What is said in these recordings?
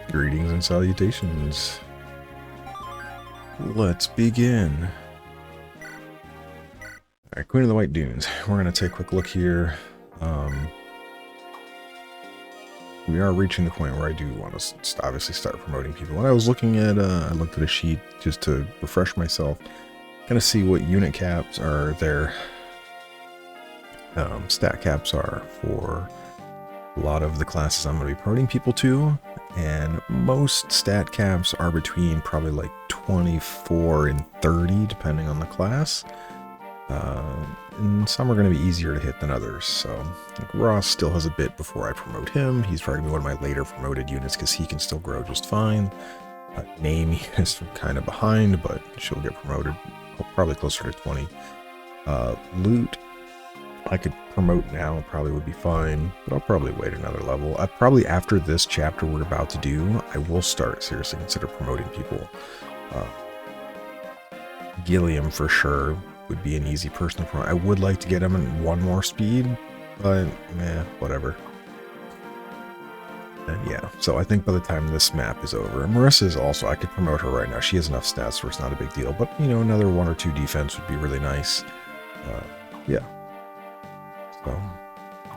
Greetings and salutations. Let's begin. Alright, Queen of the White Dunes. We're going to take a quick look here. We are reaching the point where I do want to obviously start promoting people. When I was looking at, I looked at a sheet just to refresh myself, kind of see what unit caps are there. Stat caps are for a lot of the classes I'm going to be promoting people to, and most stat caps are between probably like 24 and 30 depending on the class, and some are going to be easier to hit than others. So like Ross still has a bit before I promote him. He's probably one of my later promoted units because he can still grow just fine. Name is kind of behind, but she'll get promoted probably closer to 20. Loot I could promote now, probably would be fine, but I'll probably wait another level. Probably after this chapter we're about to do, I will start seriously consider promoting people. Gilliam for sure would be an easy person to promote. I would like to get him in one more speed, but whatever. And yeah, so I think by the time this map is over, Marissa is also, I could promote her right now. She has enough stats where it's not a big deal, but you know, another 1 or 2 defense would be really nice. Yeah. So,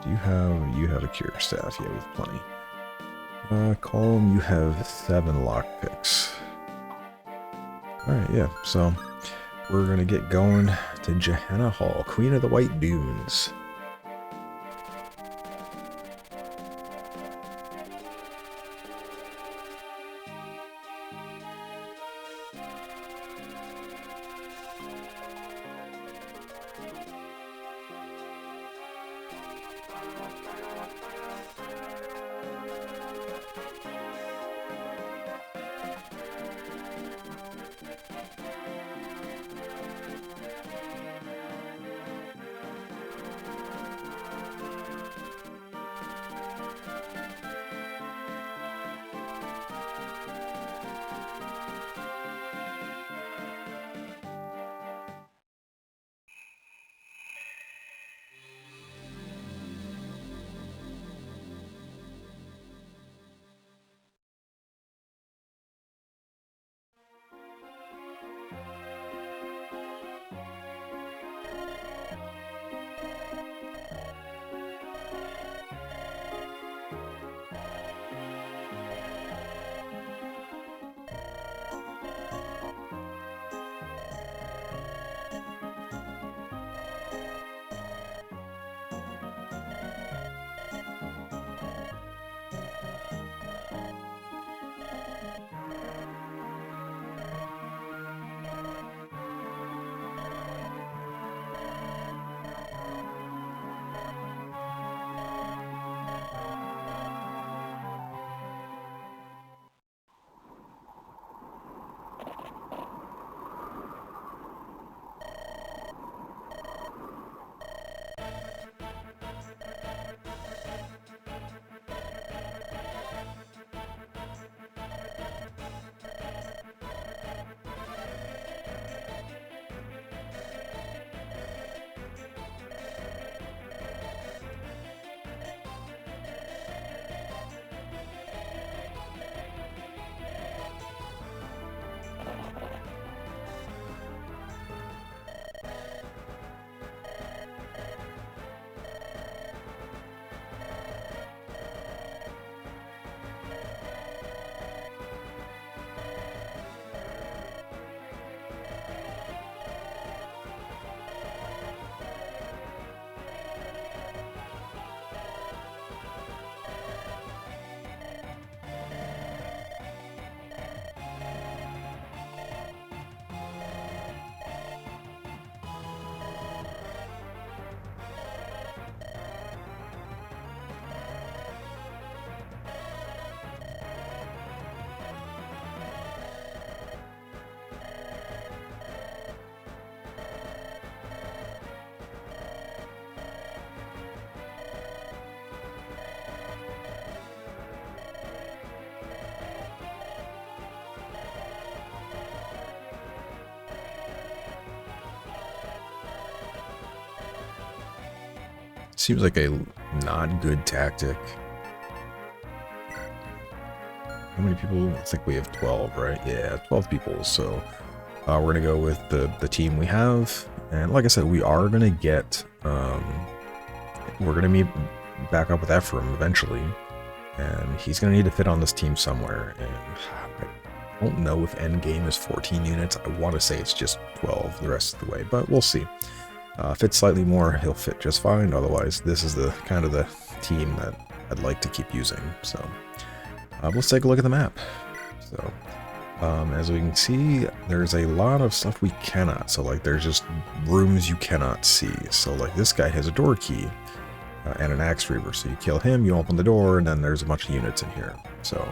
you have a cure staff, yeah, with plenty. Column, you have 7 lockpicks. Alright, yeah, so we're gonna get going to Johanna Hall, Queen of the White Dunes. Seems like a not good tactic. How many people? I think we have 12, right? Yeah, 12 people. So we're going to go with the team we have. And like I said, we are going to get, we're going to meet back up with Ephraim eventually. And he's going to need to fit on this team somewhere. And I don't know if endgame is 14 units. I want to say it's just 12 the rest of the way, but we'll see. Fits slightly more, he'll fit just fine. Otherwise, this is the kind of the team that I'd like to keep using. So let's take a look at the map. So as we can see, there's a lot of stuff we cannot. So like there's just rooms you cannot see. So like this guy has a door key and an axe reaver. So you kill him, you open the door, and then there's a bunch of units in here. So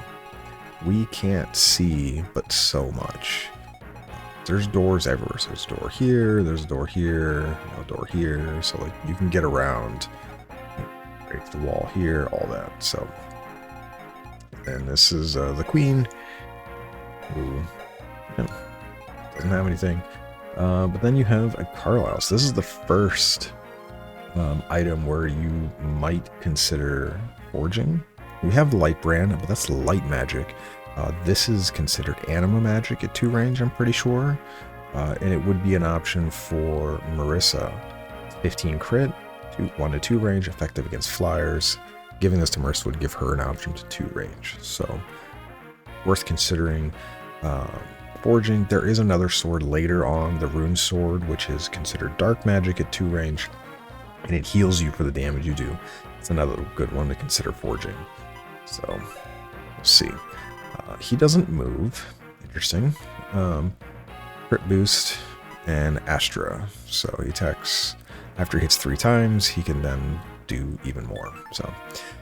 we can't see but so much. There's doors everywhere. So there's a door here, there's a door here, a door here. So like you can get around, break the wall here, all that. So, and this is the queen, who doesn't have anything. But then you have a Carlisle. So this is the first item where you might consider forging. We have the light brand, but that's light magic. This is considered anima magic at 2 range, I'm pretty sure. And it would be an option for Marissa. 15 crit, 1 to 2 range, effective against flyers. Giving this to Marissa would give her an option to 2 range. So, worth considering forging. There is another sword later on, the rune sword, which is considered dark magic at 2 range. And it heals you for the damage you do. It's another good one to consider forging. So, we'll see. He doesn't move. Interesting. Crit boost and Astra. So he attacks after he hits 3 times. He can then do even more. So,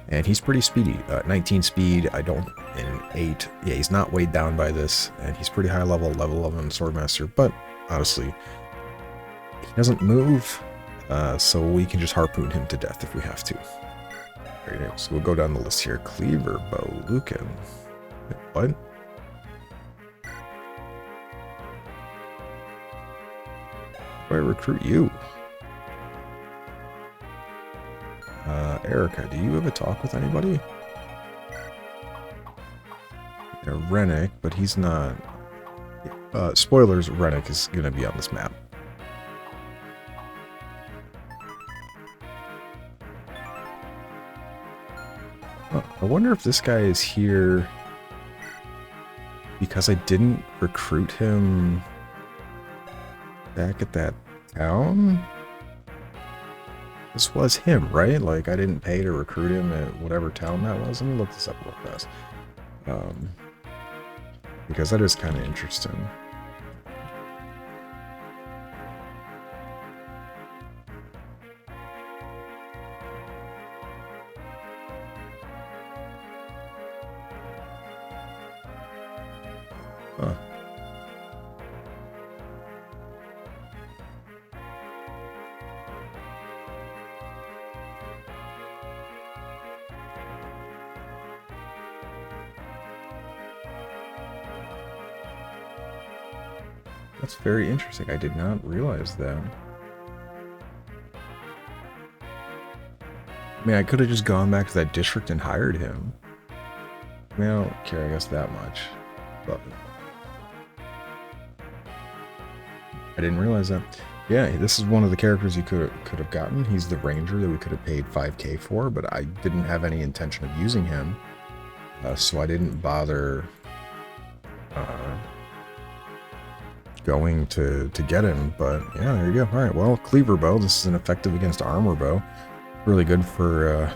and he's pretty speedy. 19 speed. I don't in an 8. Yeah, he's not weighed down by this, and he's pretty high level 11 Swordmaster. But honestly, he doesn't move, so we can just harpoon him to death if we have to. There you go. So we'll go down the list here. Cleaver bow, Lucan. What? Why recruit you? Erica, do you ever talk with anybody? Yeah, Rennick, but he's not. Spoilers, Rennick is going to be on this map. I wonder if this guy is here because I didn't recruit him back at that town? This was him, right? Like, I didn't pay to recruit him at whatever town that was. Let me look this up real fast. Because that is kind of interesting. Huh. That's very interesting. I did not realize that. I mean, I could have just gone back to that district and hired him. I mean, I don't care, I guess, that much. But I didn't realize that. Yeah, this is one of the characters you could have gotten. He's the ranger that we could have paid 5k for, but I didn't have any intention of using him. So I didn't bother going to get him. But yeah, there you go. Alright, well, Cleaver Bow. This is an effective against armor bow. Really good for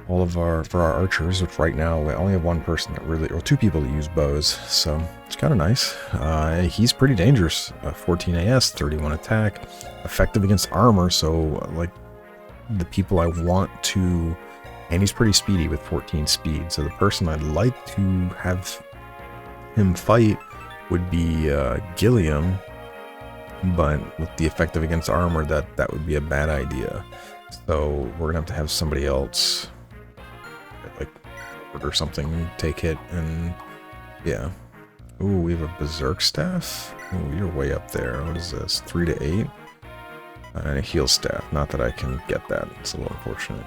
all of our archers, which right now we only have one person that really, or 2 people that use bows, so it's kind of nice. He's pretty dangerous. 14 AS, 31 attack, effective against armor, so like the people I want to, and he's pretty speedy with 14 speed, so the person I'd like to have him fight would be Gilliam, but with the effective against armor, that would be a bad idea. So we're gonna have somebody else, like, or something, take hit, and yeah. Ooh, we have a berserk staff. Ooh, you're way up there. What is this? 3 to 8, and a heal staff. Not that I can get that. It's a little unfortunate.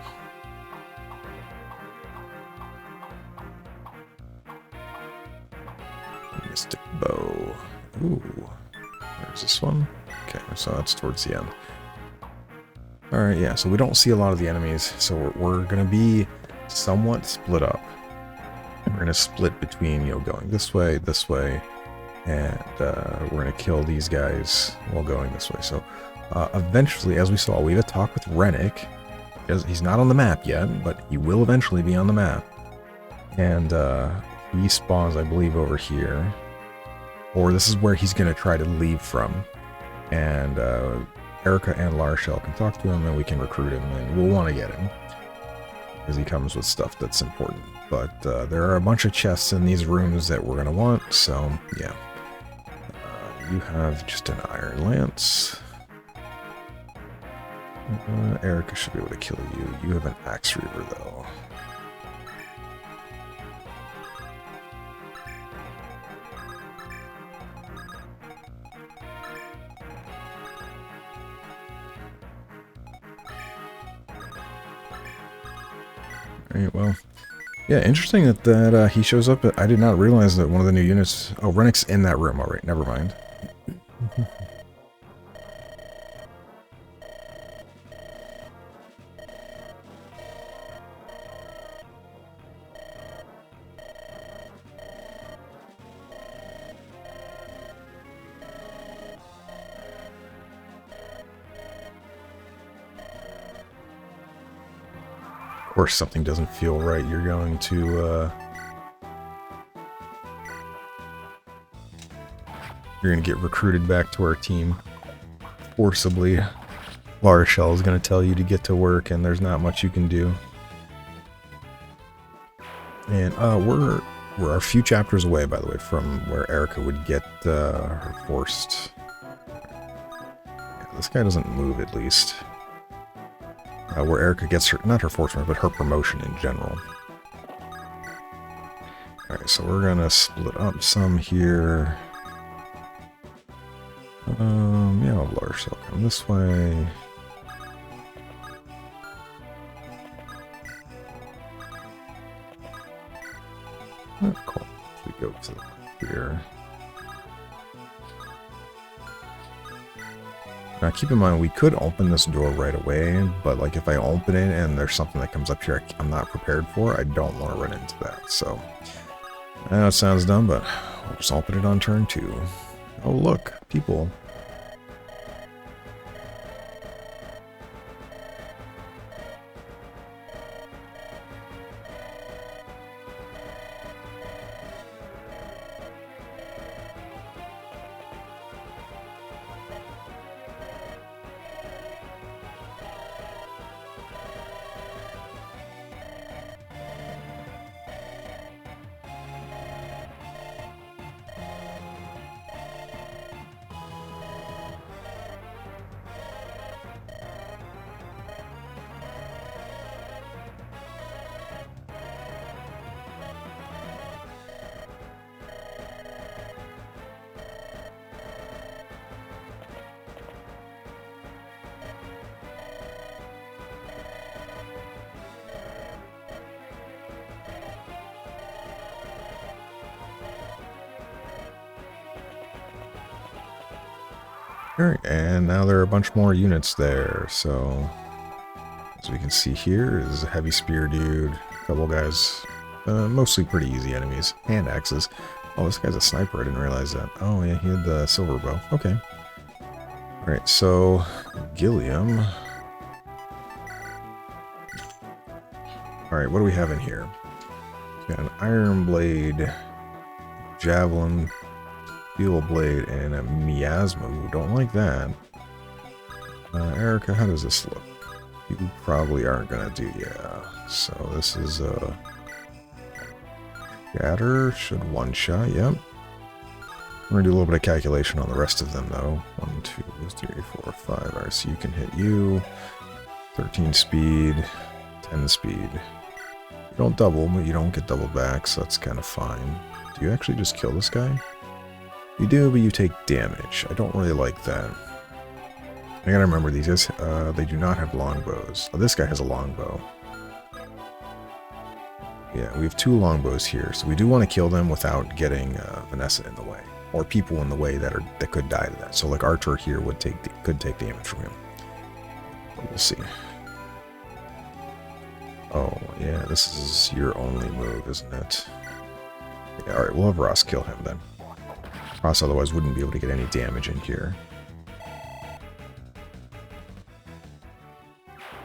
Mystic Bow. Ooh. There's this one. Okay, so that's towards the end. Alright, yeah, so we don't see a lot of the enemies, so we're going to be somewhat split up. We're going to split between, you know, going this way, and we're going to kill these guys while going this way. So eventually, as we saw, we have a talk with Rennick. He's not on the map yet, but he will eventually be on the map. And he spawns, I believe, over here. Or this is where he's going to try to leave from. And Erica and Larshell can talk to him, and we can recruit him, and we'll want to get him. Because he comes with stuff that's important. But there are a bunch of chests in these rooms that we're going to want, so yeah. You have just an iron lance. Erica should be able to kill you. You have an axe reaver, though. Alright, well. Yeah, interesting that he shows up. I did not realize that one of the new units... Oh, Rennick's in that room. Alright, never mind. Of course, something doesn't feel right. You're going to get recruited back to our team forcibly. Larshell is going to tell you to get to work, and there's not much you can do. And we're a few chapters away, by the way, from where Erica would get her forced. Yeah, this guy doesn't move, at least. Where Erica gets her, not her fortune, but her promotion in general. Alright, so we're gonna split up some here. Yeah, I'll Larshell come this way. Oh, cool. We go to here. Now keep in mind, we could open this door right away, but like if I open it and there's something that comes up here I'm not prepared for, I don't want to run into that. So, I know it sounds dumb, but we'll just open it on turn 2. Oh look, people. Alright, and now there are a bunch more units there, so as we can see here is a heavy spear dude, a couple guys, mostly pretty easy enemies, hand axes. Oh, this guy's a sniper, I didn't realize that. Oh yeah, he had the silver bow, okay. Alright, so Gilliam. Alright, what do we have in here? We got an iron blade, javelin, steel blade, and a miasma. Ooh, don't like that. Erica, how does this look? You probably aren't gonna do, yeah. So this is shatter, should one shot, yep. We're gonna do a little bit of calculation on the rest of them though. 1, 2, 3, 4, 5. Alright, so you can hit you. 13 speed, 10 speed. You don't double, but you don't get double back, so that's kind of fine. Do you actually just kill this guy? You do, but you take damage. I don't really like that. I gotta remember these guys, they do not have longbows. Oh, this guy has a longbow. Yeah, we have 2 longbows here, so we do want to kill them without getting Vanessa in the way, or people in the way that could die to that. So like Archer here could take damage from him. But we'll see. Oh yeah, this is your only move, isn't it? Yeah, all right, we'll have Ross kill him then. Ross otherwise wouldn't be able to get any damage in here.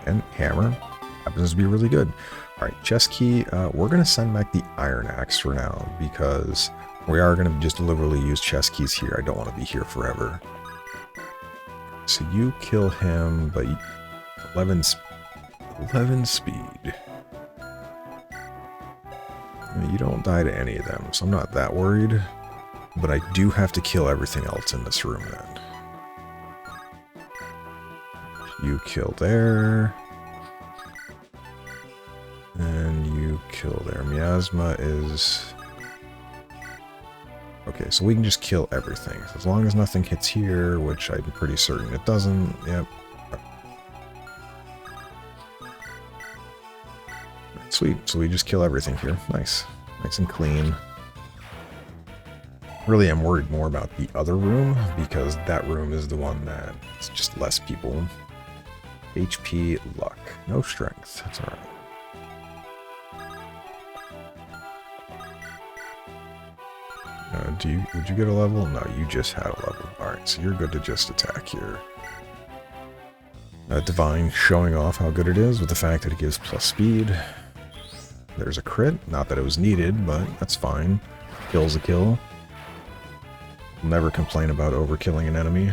And hammer happens to be really good. All right, chest key. We're going to send back the iron axe for now because we are going to just deliberately use chest keys here. I don't want to be here forever. So you kill him, but 11 speed. You don't die to any of them, so I'm not that worried. But I do have to kill everything else in this room then. You kill there. And you kill there. Miasma is... Okay, so we can just kill everything. As long as nothing hits here, which I'm pretty certain it doesn't. Yep. Sweet. So we just kill everything here. Nice. Nice and clean. Really, I'm worried more about the other room, because that room is the one that's just less people. HP, luck. No strength. That's alright. Did you get a level? No, you just had a level. Alright, so you're good to just attack here. Divine showing off how good it is with the fact that it gives plus speed. There's a crit. Not that it was needed, but that's fine. Kill's a kill. Never complain about overkilling an enemy.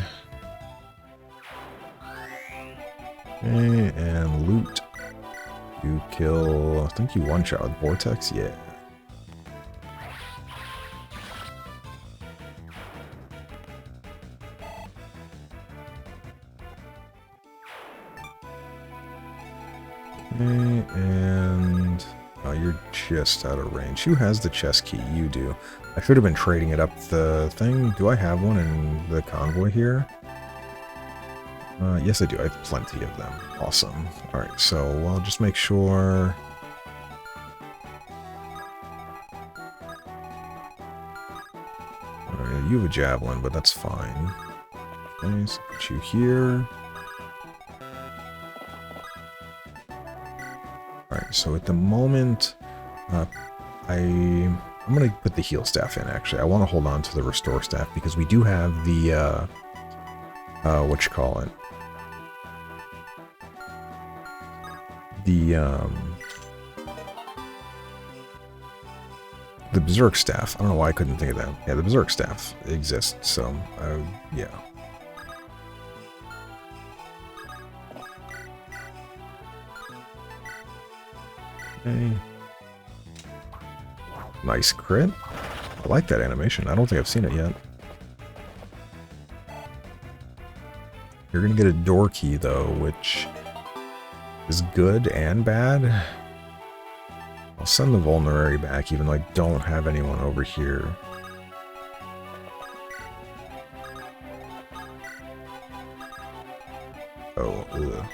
Okay, and loot. You kill... I think you one-shot with Vortex? Yeah. Okay, and... Oh, you're just out of range. Who has the chest key? You do. I should have been trading it up the thing. Do I have one in the convoy here? Yes, I do. I have plenty of them. Awesome. Alright, so I'll just make sure... Alright, you have a javelin, but that's fine. Okay, so put you here. Alright, so at the moment, I'm going to put the heal staff in, actually. I want to hold on to the restore staff, because we do have the, whatchamacallit? The Berserk staff. I don't know why I couldn't think of that. Yeah, the Berserk staff exists, so, yeah. Okay. Nice crit. I like that animation. I don't think I've seen it yet. You're gonna get a door key, though, which is good and bad. I'll send the Vulnerary back, even though I don't have anyone over here. Oh, ugh.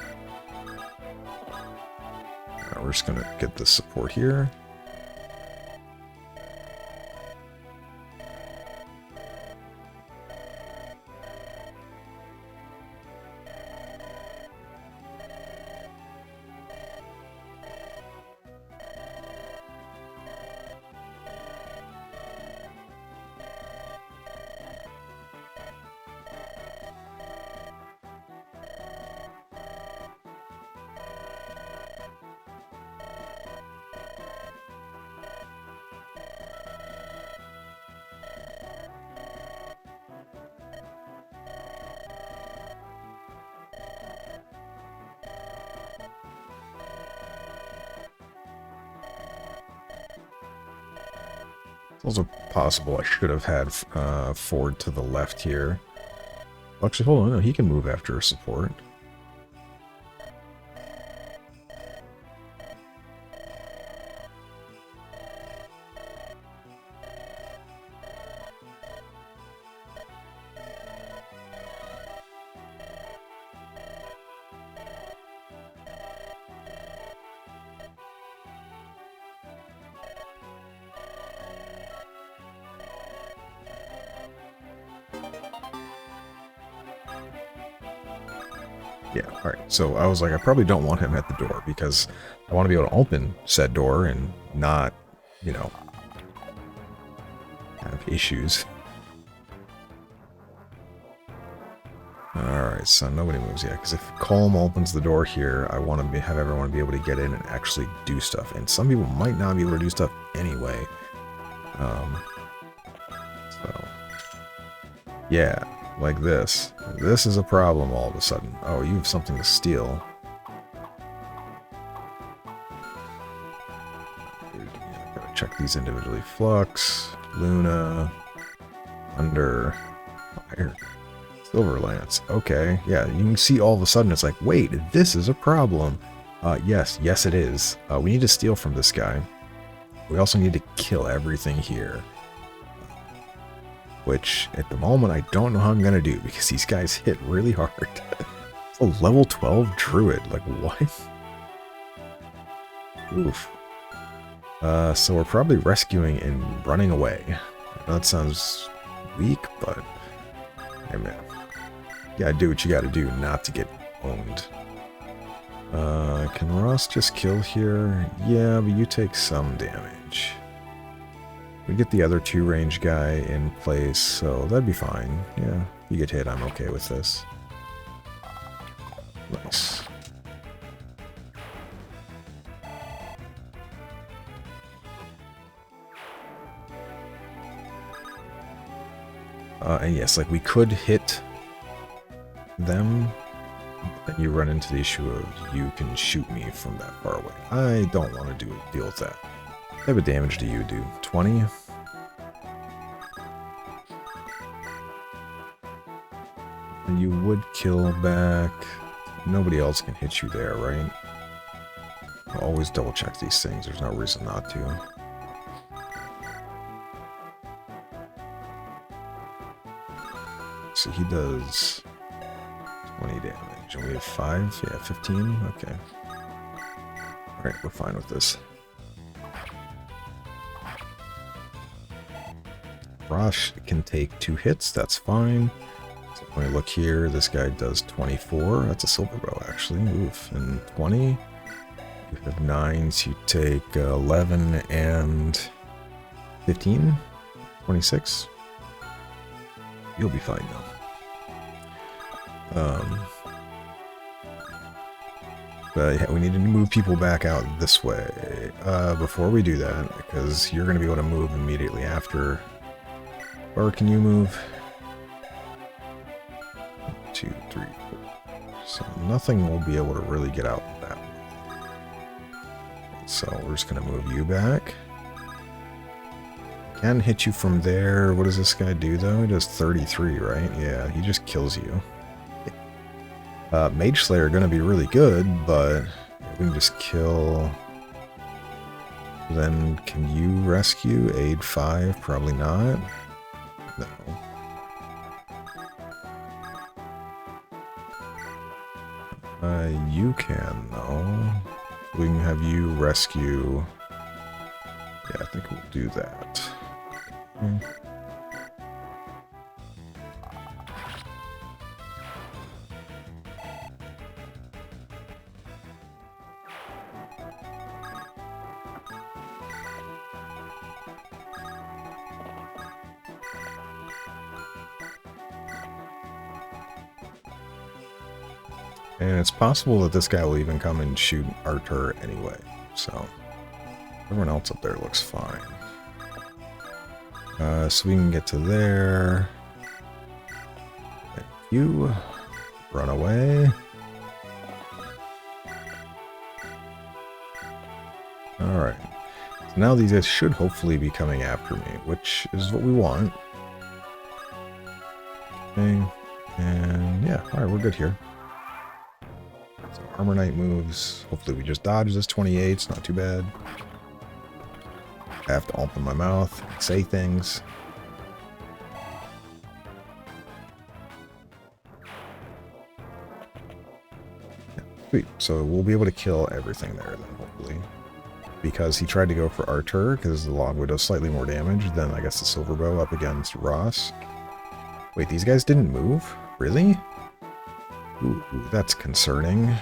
Now we're just gonna get this support here. It's also possible I should have had Ford to the left here. Actually, hold on, no, he can move after a support. Yeah, alright. So I was like, I probably don't want him at the door because I want to be able to open said door and not, you know, have issues. Alright, so nobody moves yet, because if Colm opens the door here, I want to have everyone be able to get in and actually do stuff. And some people might not be able to do stuff anyway. So, yeah, like this. This is a problem all of a sudden. Oh, you have something to steal. Yeah, gotta check these individually. Flux, Luna, Under, Fire. Silver Lance. Okay, yeah, you can see all of a sudden it's like, wait, this is a problem. Yes, it is. We need to steal from this guy. We also need to kill everything here. Which, at the moment, I don't know how I'm going to do, because these guys hit really hard. It's a level 12 druid. Like, what? Oof. So we're probably rescuing and running away. I know that sounds weak, but... hey, man. You gotta do what you gotta do not to get owned. Can Ross just kill here? Yeah, but you take some damage. We get the other 2 range guy in place, so that'd be fine. Yeah, you get hit, I'm okay with this. Nice. And yes, like we could hit them, then you run into the issue of you can shoot me from that far away. I don't want to deal with that. What type of damage do you do? 20? And you would kill back. Nobody else can hit you there, right? I'll always double check these things. There's no reason not to. So he does 20 damage. And we have 5? Yeah, 15? Okay. Alright, we're fine with this. Rosh can take 2 hits, that's fine. So when we look here, this guy does 24. That's a silver bow, actually. Oof. And 20. You have 9, so you take 11 and 15. 26. You'll be fine, though. But yeah, we need to move people back out this way. Before we do that, because you're going to be able to move immediately after. Or can you move? 1, 2, 3, 4. So nothing will be able to really get out that way. So we're just going to move you back. Can hit you from there. What does this guy do, though? He does 33, right? Yeah, he just kills you. Mage Slayer are going to be really good, but we can just kill. Then can you rescue? Aid 5? Probably not. No. You can, though. We can have you rescue. Yeah, I think we'll do that. And it's possible that this guy will even come and shoot Artur anyway. So everyone else up there looks fine. So we can get to there. Thank you. Run away. Alright. So now these guys should hopefully be coming after me, which is what we want. Okay. And yeah, alright, we're good here. So Armor Knight moves. Hopefully we just dodge this 28. It's not too bad. I have to open my mouth, say things. Yeah, sweet. So we'll be able to kill everything there then, hopefully. Because he tried to go for Artur, because the Longwood does slightly more damage than, I guess, the Silver Bow up against Ross. Wait, these guys didn't move? Really? Ooh, that's concerning.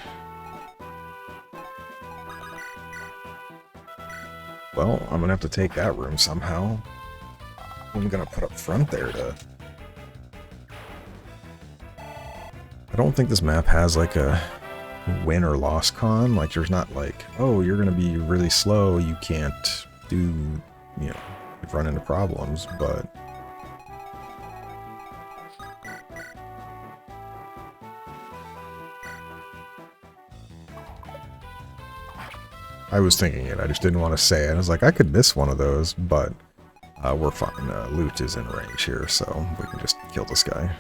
Well, I'm gonna have to take that room somehow. I'm gonna put up front there to... I don't think this map has like a win or loss con. Like there's not like, oh, you're gonna be really slow, you can't do, you know, you've run into problems, but... I was thinking it, I just didn't want to say it. I was like, I could miss one of those, but we're fine. Loot is in range here, so we can just kill this guy.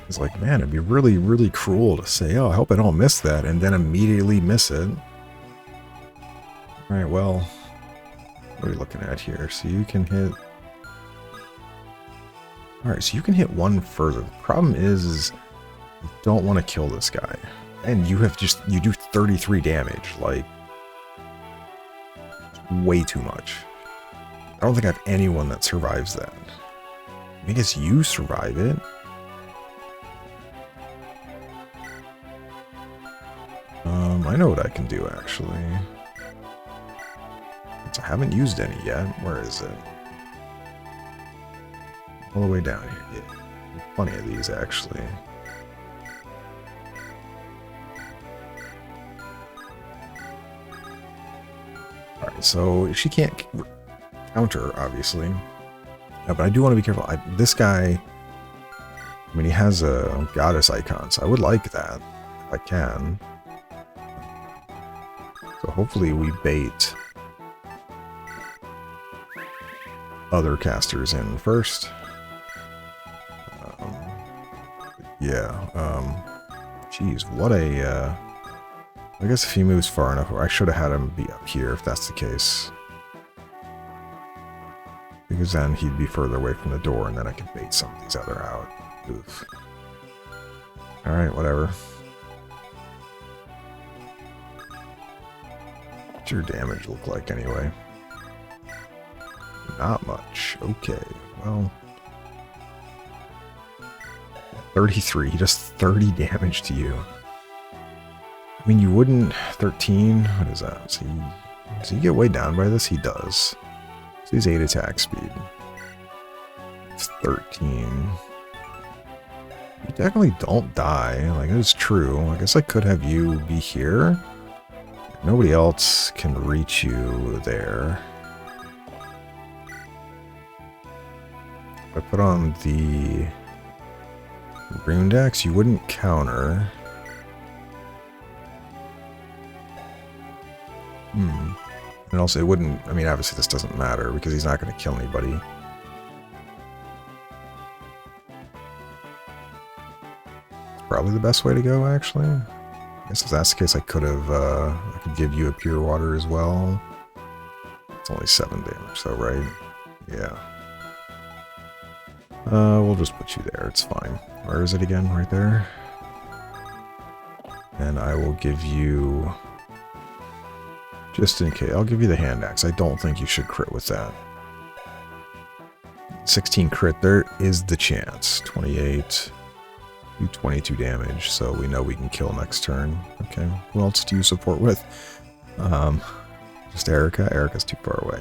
It's like, man, it'd be really, really cruel to say, oh, I hope I don't miss that, and then immediately miss it. Alright, well, what are we looking at here? So you can hit... Alright, so you can hit one further. The problem is you don't want to kill this guy. And you have just, you do 33 damage, like, way too much. I don't think I have anyone that survives that. I guess you survive it. I know what I can do, actually. I haven't used any yet. Where is it? All the way down here. Yeah, plenty of these, actually. Alright, so she can't counter, obviously. But I do want to be careful. This guy, I mean, he has a goddess icon, so I would like that, if I can. So hopefully we bait other casters in first. Geez, what a... I guess if he moves far enough, I should have had him be up here if that's the case. Because then he'd be further away from the door and then I could bait some of these other out. Oof. Alright, whatever. What's your damage look like anyway? Not much. Okay, well... 33. He does 30 damage to you. I mean, you wouldn't... 13? What is that? Does he get weighed down by this? He does. So he's 8 attack speed. It's 13. You technically don't die. Like, it's true. I guess I could have you be here. Nobody else can reach you there. If I put on the Rune Dex, you wouldn't counter. And also, it wouldn't... I mean, obviously this doesn't matter because he's not going to kill anybody. It's probably the best way to go, actually. I guess if that's the case, I could have... I could give you a Pure Water as well. It's only 7 damage, though, right? Yeah. We'll just put you there. It's fine. Where is it again? Right there. And I will give you... Just in case, I'll give you the hand axe. I don't think you should crit with that. 16 crit, there is the chance. 28, do 22 damage, so we know we can kill next turn. Okay, who else do you support with? Just Erica. Erica's too far away.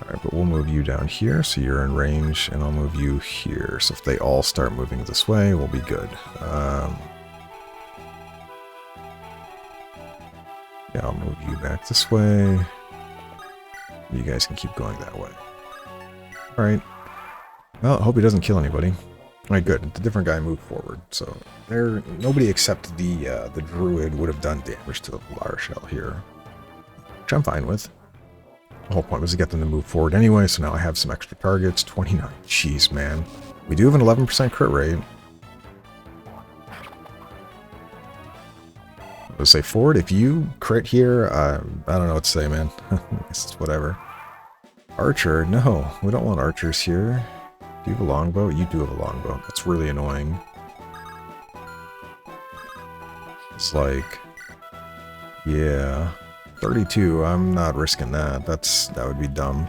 Alright, but we'll move you down here, so you're in range, and I'll move you here. So if they all start moving this way, we'll be good. Yeah, I'll move you back this way. You guys can keep going that way. Alright. Well, I hope he doesn't kill anybody. Alright, good. The different guy moved forward. So there, nobody except the druid would have done damage to the Larshell here. Which I'm fine with. The whole point was to get them to move forward anyway, so now I have some extra targets. 29. Jeez, man. We do have an 11% crit rate. Let's say forward. If you crit here, I don't know what to say, man. I guess it's whatever. Archer? No, we don't want archers here. Do you have a longbow? You do have a longbow. That's really annoying. It's like... Yeah. 32, I'm not risking that. That would be dumb.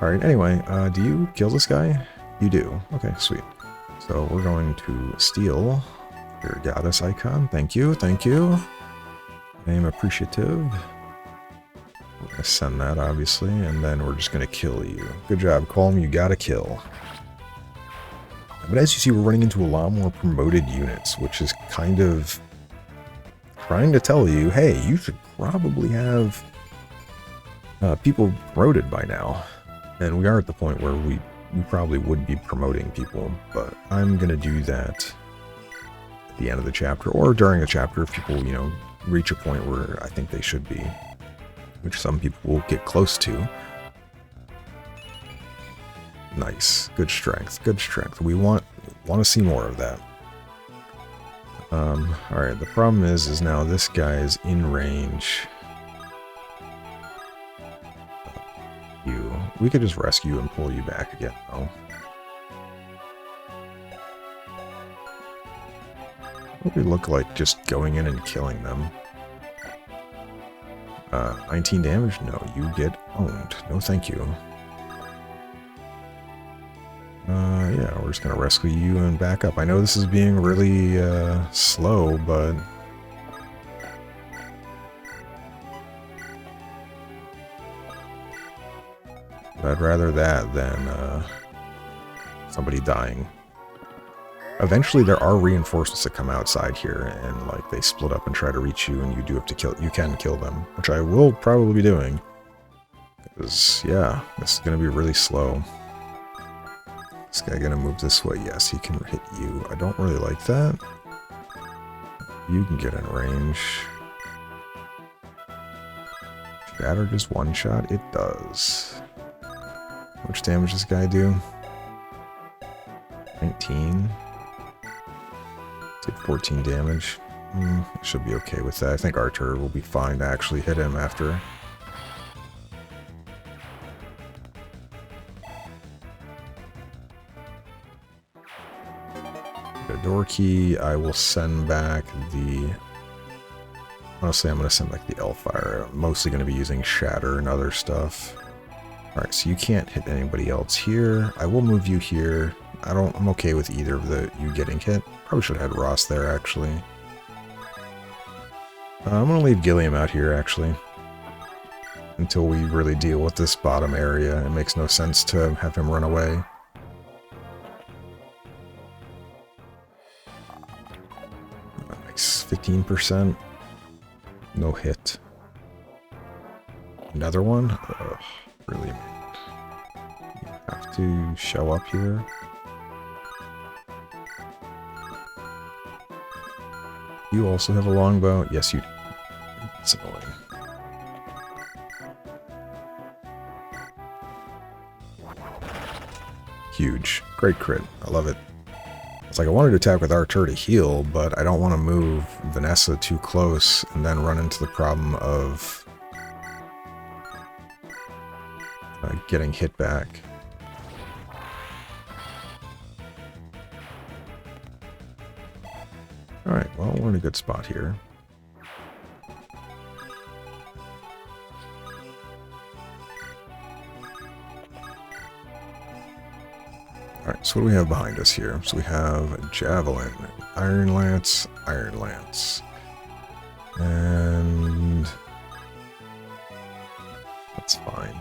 Alright, anyway, do you kill this guy? You do. Okay, sweet. So we're going to steal your goddess icon. Thank you, thank you. I am appreciative. We're going to send that, obviously, and then we're just going to kill you. Good job, Colm. You got a kill. But as you see, we're running into a lot more promoted units, which is kind of trying to tell you, hey, you should probably have people promoted by now. And we are at the point where we probably would be promoting people, but I'm going to do that at the end of the chapter, or during the chapter if people, you know, reach a point where I think they should be, which some people will get close to. Nice. Good strength. Good strength. We want to see more of that. Alright, the problem is now this guy is in range. You. We could just rescue and pull you back again, though. What would we look like just going in and killing them? 19 damage? No, you get owned. No thank you. Yeah, we're just gonna rescue you and back up. I know this is being really slow, but I'd rather that than somebody dying. Eventually, there are reinforcements that come outside here, and like they split up and try to reach you, and you do have to kill. You can kill them, which I will probably be doing. Because yeah, this is gonna be really slow. This guy gonna move this way? Yes, he can hit you. I don't really like that. You can get in range. Shatter just one shot? It does. How much damage does this guy do? 19. Did 14 damage. Should be okay with that. I think Artur will be fine to actually hit him after. Door key. I will send back the... Honestly, I'm going to send back the Elfire. I'm mostly going to be using Shatter and other stuff. Alright, so you can't hit anybody else here. I will move you here. I'm okay with either of you getting hit. Probably should have had Ross there, actually. I'm going to leave Gilliam out here, actually. Until we really deal with this bottom area. It makes no sense to have him run away. Nice. 15%. No hit. Another one? Ugh, really? You have to show up here. You also have a longbow? Yes, you do. It's annoying. Huge. Great crit. I love it. It's like I wanted to attack with Artur to heal, but I don't want to move Vanessa too close and then run into the problem of getting hit back. Alright, well, we're in a good spot here. Alright, so what do we have behind us here? So we have Javelin, Iron Lance, Iron Lance. And that's fine.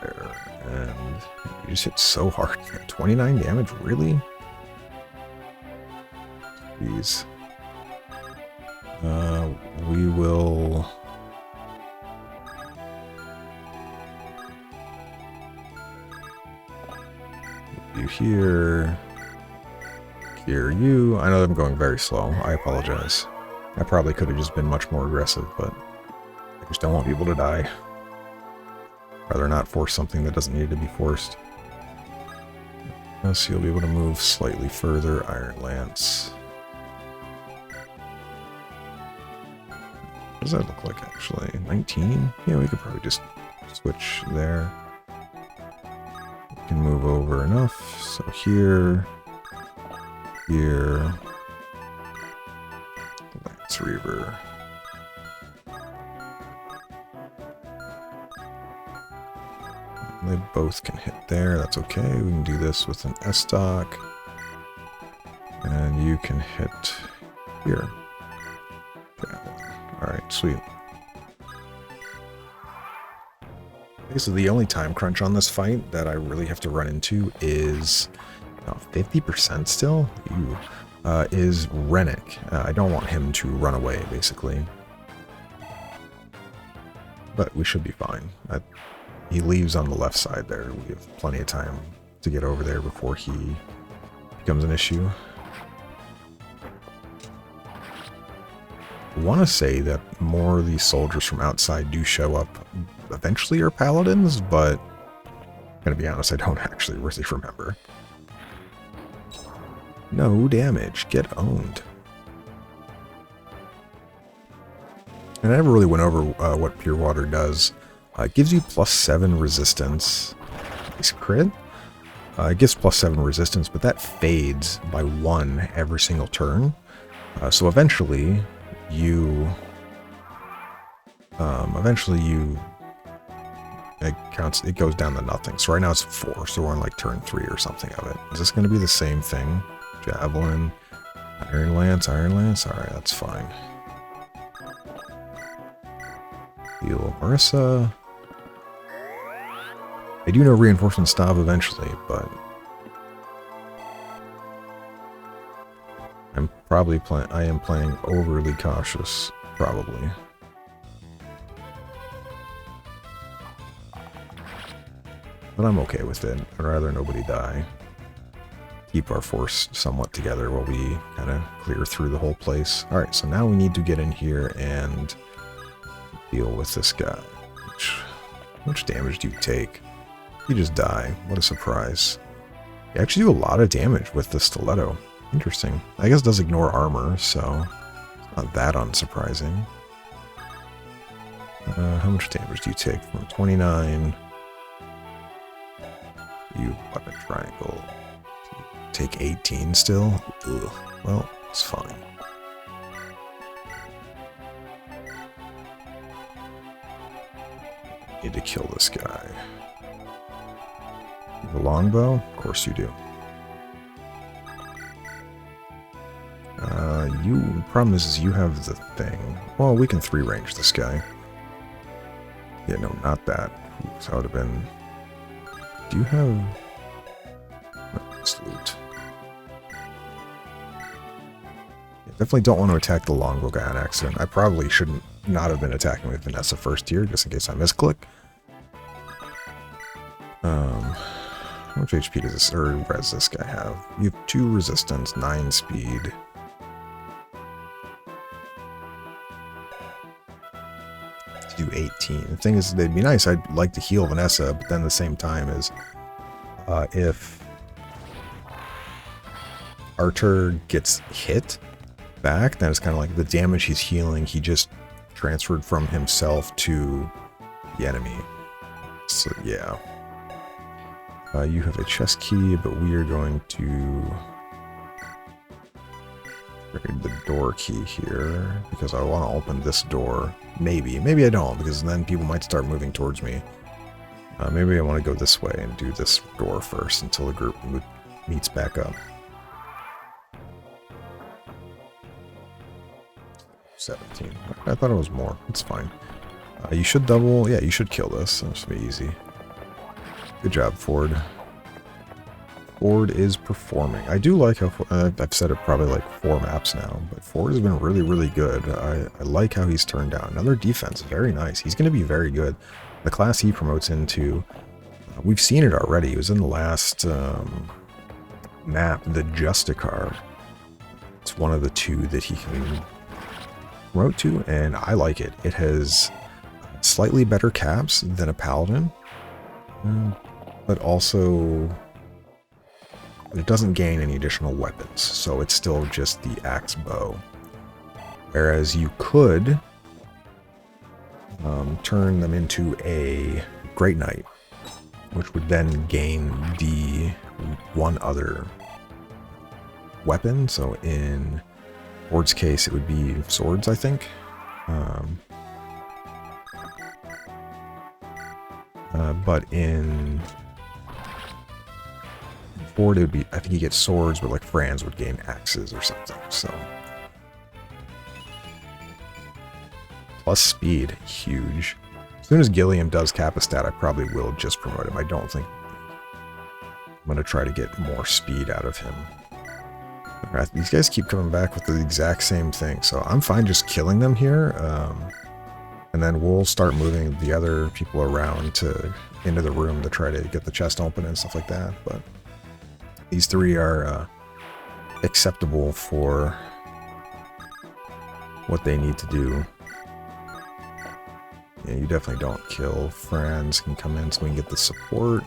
There, and you just hit so hard. 29 damage, really? Jeez. We will... you here. Here you. I know I'm going very slow. I apologize. I probably could have just been much more aggressive, but I just don't want people to die. Rather not force something that doesn't need to be forced. So you'll be able to move slightly further. Iron Lance. What does that look like, actually? 19? Yeah, we could probably just switch there. We can move over enough. So here. Here. Lance Reaver. They both can hit there. That's okay. We can do this with an S-stock. And you can hit here. Alright, sweet. Okay, so the only time crunch on this fight that I really have to run into is 50% still? Ew. Is Rennick. I don't want him to run away, basically. But we should be fine. He leaves on the left side there. We have plenty of time to get over there before he becomes an issue. I want to say that more of these soldiers from outside do show up eventually are paladins, but I'm gonna be honest, I don't actually really remember. No damage. Get owned. And I never really went over what Pure Water does. It gives you +7 resistance. Nice crit. It gives +7 resistance, but that fades by 1 every single turn. So eventually you it goes down to nothing. So right now it's 4, so we're on like turn 3 or something of it. Is this going to be the same thing? Javelin, Iron Lance. Alright, that's fine. Heal Marissa. I do know Reinforcement Stav eventually, but I am playing overly cautious, probably. But I'm okay with it. I'd rather nobody die. Keep our force somewhat together while we kind of clear through the whole place. Alright, so now we need to get in here and deal with this guy. How much damage do you take? You just die. What a surprise. You actually do a lot of damage with the stiletto. Interesting. I guess it does ignore armor, so it's not that unsurprising. How much damage do you take? From 29. You weapon triangle. Take 18 still? Ugh. Well, it's fine. Need to kill this guy. The longbow? Of course you do. The problem is you have the thing. Well, we can 3-range this guy. Yeah, no, not that. So that would have been... Do you have... Let's loot. Yeah, definitely don't want to attack the longbow guy on accident. I probably shouldn't not have been attacking with Vanessa first here, just in case I misclick. How much HP does this, or res does this guy have? You have 2 resistance, 9 speed. To do 18. The thing is, it'd be nice, I'd like to heal Vanessa, but then at the same time is, if Artur gets hit back, then it's kind of like the damage he's healing, he just transferred from himself to the enemy. So, yeah. You have a chest key, but we are going to trade the door key here because I want to open this door. Maybe I don't, because then people might start moving towards me. Maybe I want to go this way and do this door first until the group meets back up. 17. I thought it was more. It's fine. You should double. Yeah, you should kill this. This should be easy. Good job, Ford. Ford is performing. I do like how... I've said it probably like 4 maps now, but Ford has been really, really good. I like how he's turned out. Another defense. Very nice. He's going to be very good. The class he promotes into... we've seen it already. It was in the last map, the Justicar. It's one of the 2 that he can promote to, and I like it. It has slightly better caps than a Paladin. But also it doesn't gain any additional weapons, so it's still just the axe bow. Whereas you could turn them into a Great Knight, which would then gain the one other weapon. So in Ford's case, it would be swords, I think. But in Ford, it would be, I think you get swords, but like Franz would gain axes or something, so. Plus speed, huge. As soon as Gilliam does cap a stat, I probably will just promote him. I don't think I'm going to try to get more speed out of him. Right, these guys keep coming back with the exact same thing, so I'm fine just killing them here. And then we'll start moving the other people around into the room to try to get the chest open and stuff like that. But these three are acceptable for what they need to do. Yeah, you definitely don't kill. Franz can come in so we can get the support.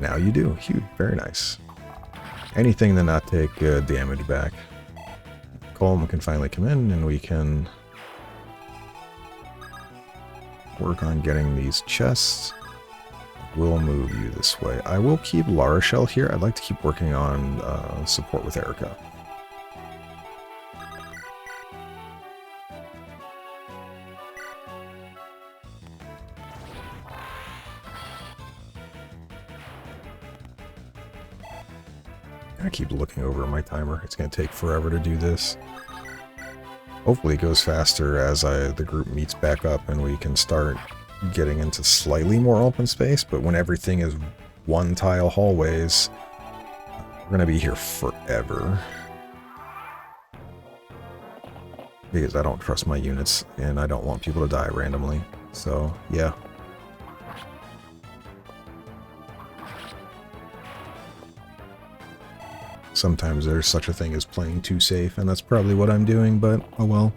Now you do. Huge. Very nice. Anything to not take damage back. Coleman can finally come in and we can work on getting these chests. We'll move you this way. I will keep La Rochelle here. I'd like to keep working on support with Erica. I keep looking over at my timer. It's going to take forever to do this. Hopefully it goes faster as the group meets back up and we can start getting into slightly more open space, but when everything is one tile hallways, we're going to be here forever. Because I don't trust my units and I don't want people to die randomly. So, yeah. Sometimes there's such a thing as playing too safe, and that's probably what I'm doing, but oh well.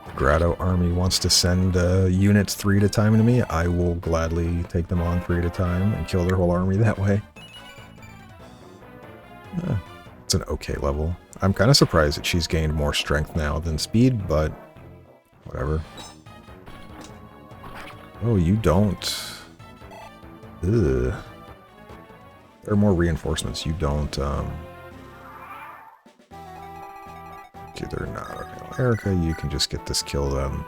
The Grotto army wants to send units 3 at a time to me. I will gladly take them on 3 at a time and kill their whole army that way. It's an okay level. I'm kind of surprised that she's gained more strength now than speed, but whatever. Oh, you don't. Ugh. There are more reinforcements. You don't, Okay, they're not. Okay, well, Erica, you can just get this kill then.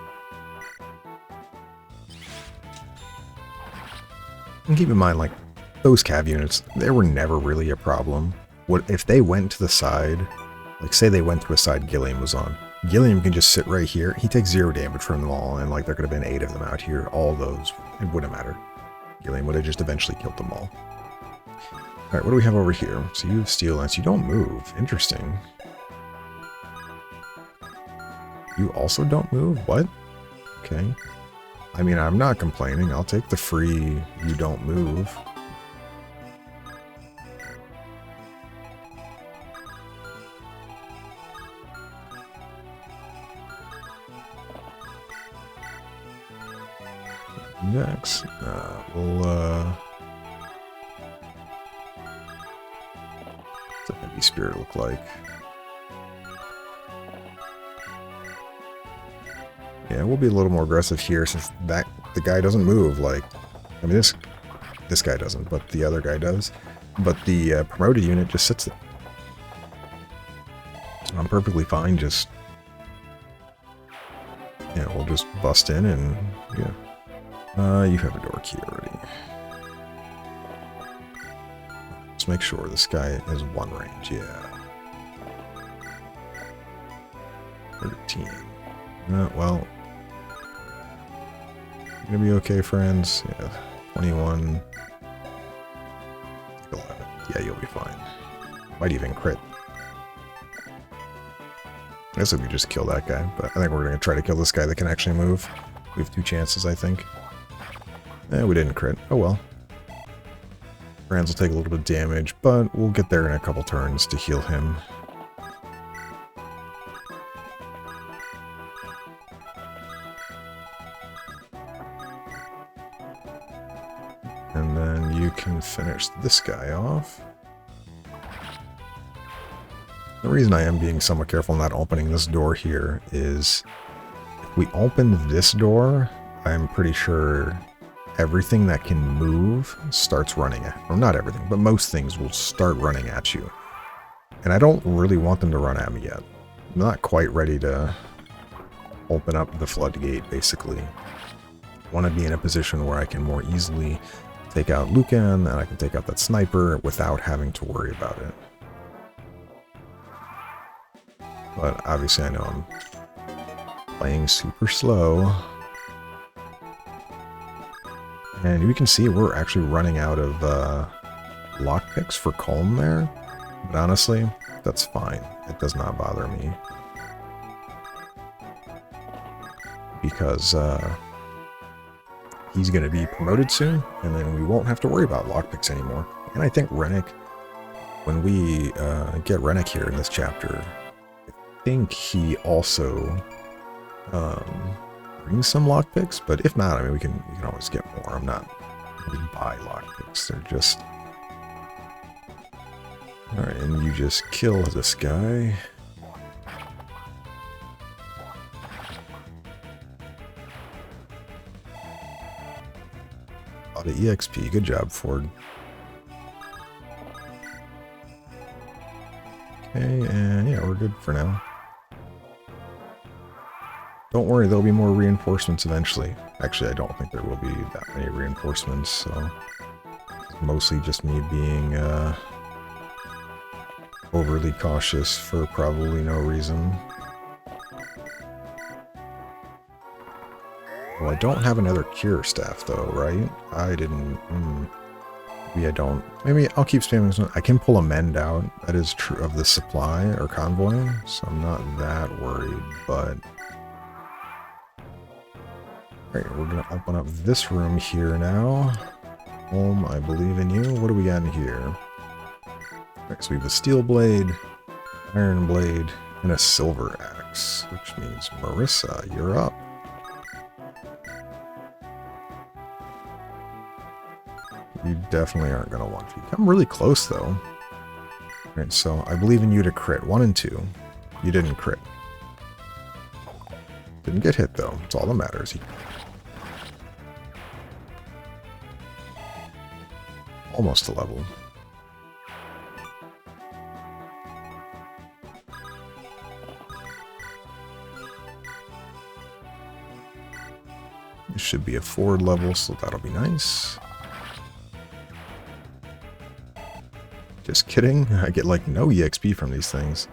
And keep in mind, like, those cav units, they were never really a problem. What if they went to the side, like, say they went to a side Gilliam was on. Gilliam can just sit right here. He takes 0 damage from them all, and like there could have been 8 of them out here. All those, it wouldn't matter. Gilliam would have just eventually killed them all. Alright, what do we have over here? So you have Steel Lance. You don't move. Interesting. You also don't move? What? Okay. I mean, I'm not complaining. I'll take the free you don't move. Next, what's the heavy spirit look like? Yeah, we'll be a little more aggressive here since the guy doesn't move. Like, I mean, this guy doesn't, but the other guy does. But the promoted unit just sits there. So I'm perfectly fine. Just we'll just bust in and yeah. You have a door key already. Let's make sure this guy has 1 range, yeah. 13. Well, gonna be okay, friends. Yeah, 21. 11. Yeah, you'll be fine. Might even crit. I guess if we just kill that guy, but I think we're gonna try to kill this guy that can actually move. We have 2 chances, I think. We didn't crit. Oh well. Franz will take a little bit of damage, but we'll get there in a couple turns to heal him. And then you can finish this guy off. The reason I am being somewhat careful not opening this door here is if we open this door, I'm pretty sure everything that can move starts running at, or not everything, but most things will start running at you. And I don't really want them to run at me yet. I'm not quite ready to open up the floodgate, basically. I want to be in a position where I can more easily take out Lucan, and I can take out that sniper without having to worry about it. But obviously I know I'm playing super slow. And you can see we're actually running out of lockpicks for Calm there. But honestly, that's fine. It does not bother me. Because he's going to be promoted soon, and then we won't have to worry about lockpicks anymore. And I think Rennick, when we get Rennick here in this chapter, I think he also brings some lockpicks, but if not, I mean, we can always get more. I'm not going to buy lockpicks. They're just... Alright, and you just kill this guy. A lot of EXP. Good job, Ford. Okay, and yeah, we're good for now. Don't worry, there'll be more reinforcements eventually. Actually, I don't think there will be that many reinforcements, so... It's mostly just me being, overly cautious for probably no reason. Well, I don't have another cure staff, though, right? I didn't... Maybe I don't. Maybe I'll keep spamming this one. I can pull a mend out. That is true of the supply or convoy, so I'm not that worried, but... Alright, we're going to open up this room here now. Home, I believe in you. What do we got in here? Alright, so we have a steel blade, iron blade, and a silver axe, which means Marissa, you're up. You definitely aren't going to want to. I'm really close, though. Alright, so I believe in you to crit. 1 and 2. You didn't crit. Didn't get hit, though. It's all that matters. Almost a level. This should be a forward level, so that'll be nice. Just kidding. I get like no EXP from these things.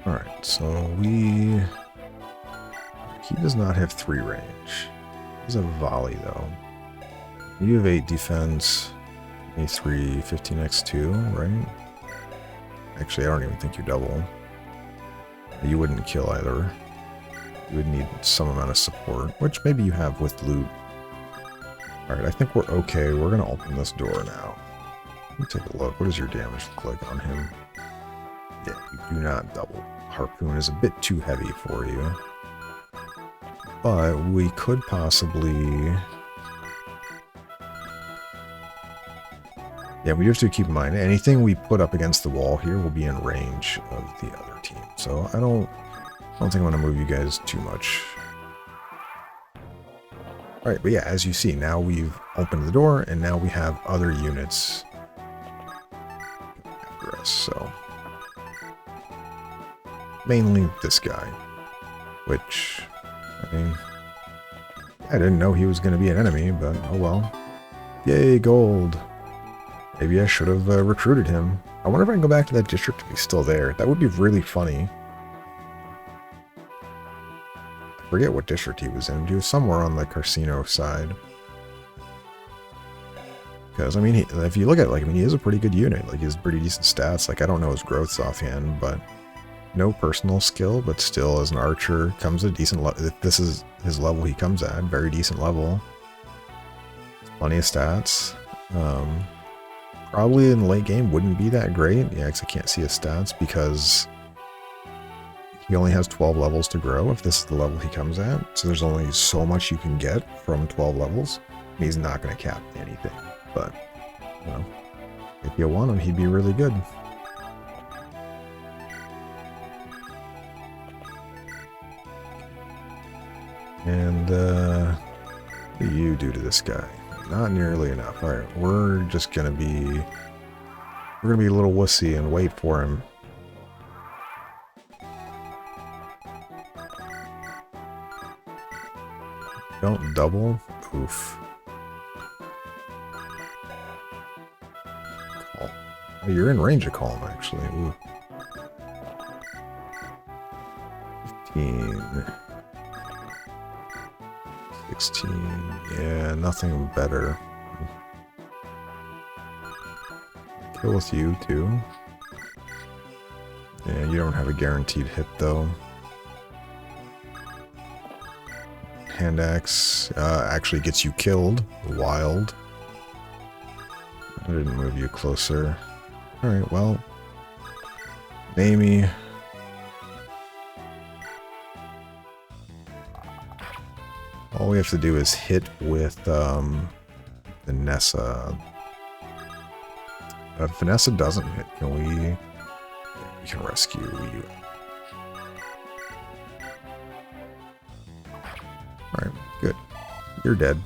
Alright, so he does not have 3 range. He has a volley, though. You have 8 defense, A3, 15x2, right? Actually, I don't even think you double. You wouldn't kill either. You would need some amount of support, which maybe you have with loot. Alright, I think we're okay. We're going to open this door now. Let me take a look. What does your damage look like on him? Yeah, you do not double. Harpoon is a bit too heavy for you. But we could possibly... Yeah, we have to keep in mind, anything we put up against the wall here will be in range of the other team. So I don't think I want to move you guys too much. Alright, but yeah, as you see, now we've opened the door, and now we have other units after us, so... Mainly this guy, which, I mean, I didn't know he was going to be an enemy, but oh well. Yay, gold. Maybe I should have recruited him. I wonder if I can go back to that district if he's still there. That would be really funny. I forget what district he was in. He was somewhere on the Carcino side. Because, I mean, if you look at it, like, I mean, he is a pretty good unit. Like, he has pretty decent stats. Like, I don't know his growths offhand, but... no personal skill, but still as an archer comes a decent level. If this is his level he comes at, very decent level. Plenty of stats. Probably in the late game wouldn't be that great. Yeah, because I can't see his stats because he only has 12 levels to grow if this is the level he comes at. So there's only so much you can get from 12 levels. He's not going to cap anything. But, you know, if you want him, he'd be really good. And, what do you do to this guy? Not nearly enough. Alright, we're just gonna be... We're gonna be a little wussy and wait for him. Don't double? Oof. Call. Oh, you're in range of calm, actually. Ooh. 15... 16, yeah, nothing better. Kill with you, too. Yeah, you don't have a guaranteed hit, though. Hand axe actually gets you killed. Wild. I didn't move you closer. Alright, well. Amy. All we have to do is hit with Vanessa. If Vanessa doesn't hit, can we... Yeah, we can rescue you. Alright, good. You're dead.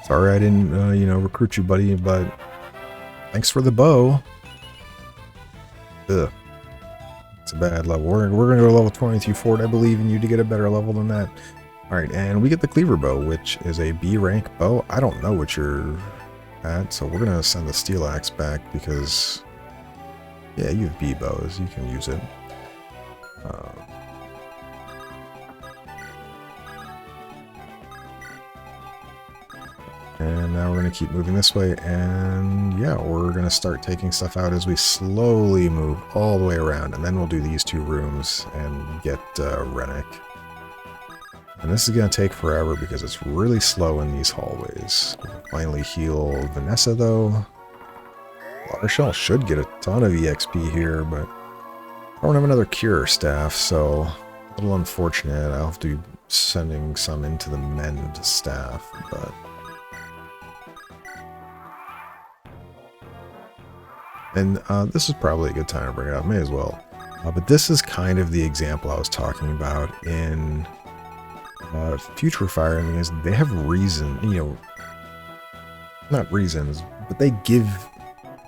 Sorry I didn't, you know, recruit you, buddy, but thanks for the bow. Ugh. It's a bad level. We're going to go to level 22 for it. I believe in you to get a better level than that. Alright, and we get the Cleaver Bow, which is a B rank bow. I don't know what you're at, so we're going to send the Steel Axe back because, yeah, you have B bows. You can use it. And now we're going to keep moving this way, and yeah, we're going to start taking stuff out as we slowly move all the way around, and then we'll do these two rooms and get Rennick. And this is going to take forever because it's really slow in these hallways. We'll finally heal Vanessa, though. Water Shell should get a ton of EXP here, but I don't have another cure staff, so a little unfortunate. I'll have to be sending some into the mend staff, but... And this is probably a good time to bring it up, may as well. But this is kind of the example I was talking about in Future Fire. I mean, is they have reason, you know, not reasons, but they give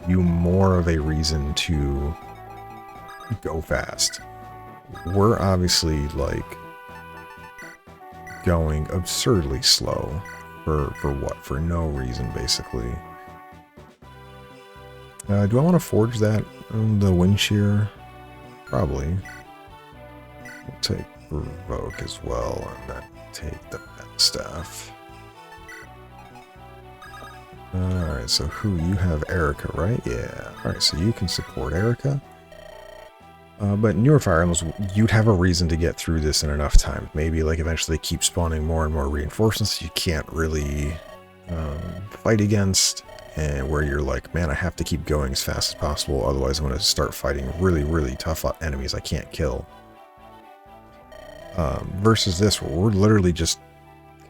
you more of a reason to go fast. We're obviously, like, going absurdly slow for what? For no reason, basically. Do I want to forge that on the wind shear? Probably. We'll take Provoke as well, and then take the Met Staff. Alright, so who? You have Erica, right? Yeah. Alright, so you can support Erica. But in your Fire Emblems, you'd have a reason to get through this in enough time. Maybe, like, eventually keep spawning more and more reinforcements you can't really fight against. And where you're like, man, I have to keep going as fast as possible, otherwise I'm going to start fighting really, really tough enemies I can't kill. Versus this, where we're literally just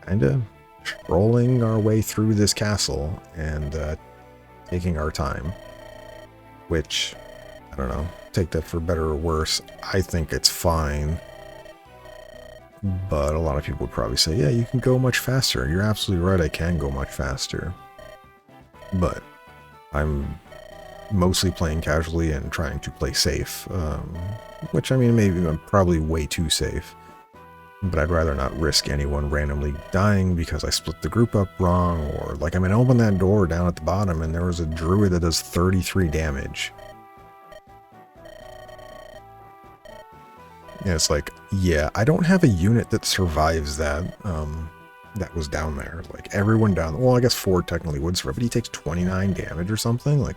kind of strolling our way through this castle and taking our time. Which, I don't know, take that for better or worse. I think it's fine. But a lot of people would probably say, yeah, you can go much faster. You're absolutely right, I can go much faster. But I'm mostly playing casually and trying to play safe, which, I mean, maybe I'm probably way too safe, but I'd rather not risk anyone randomly dying because I split the group up wrong, or, like, I mean, I opened that door down at the bottom and there was a druid that does 33 damage. Yeah, it's like, yeah, I don't have a unit that survives that. That was down there. Like everyone down. Well, I guess Ford technically would survive, but he takes 29 damage or something. Like